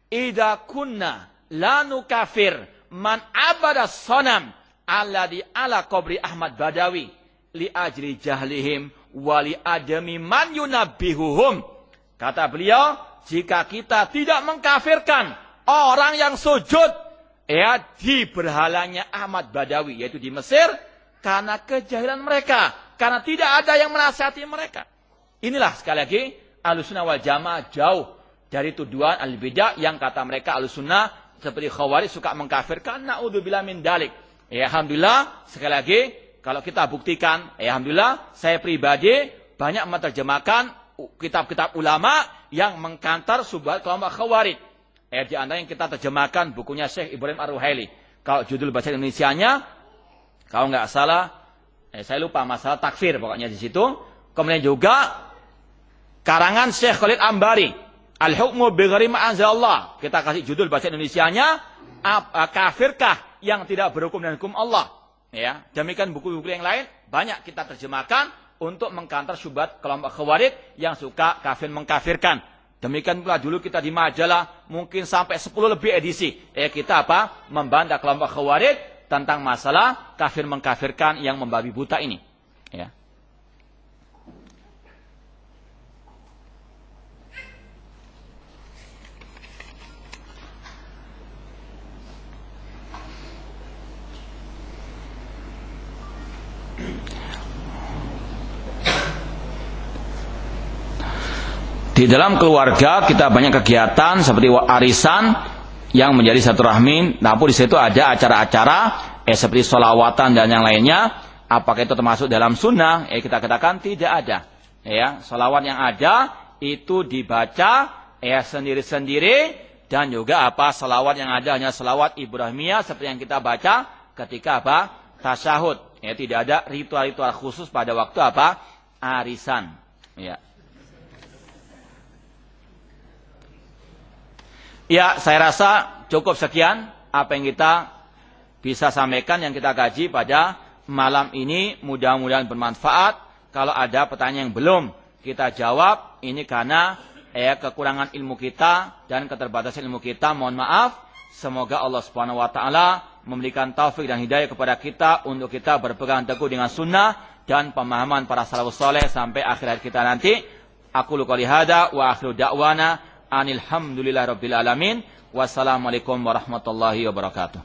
idza kunna la nukafir man abada sonam alladhi ala qabri Ahmad Badawi li ajli jahlihim wali adami man yunabbihuhum. Kata beliau, jika kita tidak mengkafirkan orang yang sujud di berhalanya Ahmad Badawi, yaitu di Mesir, karena kejahilan mereka, karena tidak ada yang menasihati mereka. Inilah sekali lagi Ahlussunnah wal Jamaah jauh dari tuduhan al-bidah yang kata mereka Ahlussunnah seperti Khawarij suka mengkafirkan. Naudzubillah min dalik. Alhamdulillah sekali lagi kalau kita buktikan, alhamdulillah saya pribadi banyak menerjemahkan kitab-kitab ulama yang mengkantar subhat kelompok Khawarij. Di antara yang kita terjemahkan bukunya Syekh Ibrahim Ar-Ruhaili. Kalau judul bahasa Indonesianya, kalau nggak salah, saya lupa masalah takfir pokoknya di situ. Kemudian juga karangan Syekh Khalid Ambari, Al-Hukmu Bighairi Ma Anzalallah. Kita kasih judul bahasa Indonesianya, kafirkah yang tidak berhukum dengan hukum Allah. Demikian buku-buku yang lain banyak kita terjemahkan untuk mengkantar syubhat kelompok Khawarij yang suka kafir mengkafirkan. Demikian pula dulu kita di majalah mungkin sampai 10 lebih edisi. Kita membantah kelompok Khawarij tentang masalah kafir mengkafirkan yang membabi buta ini. Di dalam keluarga kita banyak kegiatan seperti arisan yang menjadi silaturahmi. Namun di situ ada acara-acara seperti sholawatan dan yang lainnya. Apakah itu termasuk dalam sunnah? Kita katakan tidak ada. Sholawat yang ada itu dibaca sendiri-sendiri dan juga sholawat yang ada hanya sholawat Ibrahimiyah seperti yang kita baca ketika tasyahud. Tidak ada ritual-ritual khusus pada waktu arisan. Saya rasa cukup sekian apa yang kita bisa sampaikan, yang kita kaji pada malam ini. Mudah-mudahan bermanfaat. Kalau ada pertanyaan yang belum kita jawab, ini karena kekurangan ilmu kita dan keterbatasan ilmu kita. Mohon maaf. Semoga Allah Subhanahu wa taala memberikan taufik dan hidayah kepada kita untuk kita berpegang teguh dengan sunnah dan pemahaman para salafus saleh sampai akhir hayat kita nanti. Aku qouli hada wa akhiru da'wana Alhamdulillahirabbil alamin. Wassalamualaikum warahmatullahi wabarakatuh.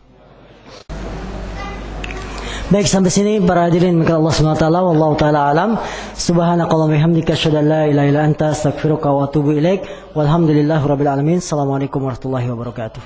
Baik, sampai sini para hadirin maka Allah Subhanahu wa taala, wallahu taala alam. Subhanakallahumma bihamdika asyhadu an la ilaha illa anta astaghfiruka wa atubu ilaik. Walhamdulillahirabbil alamin. Assalamualaikum warahmatullahi wabarakatuh.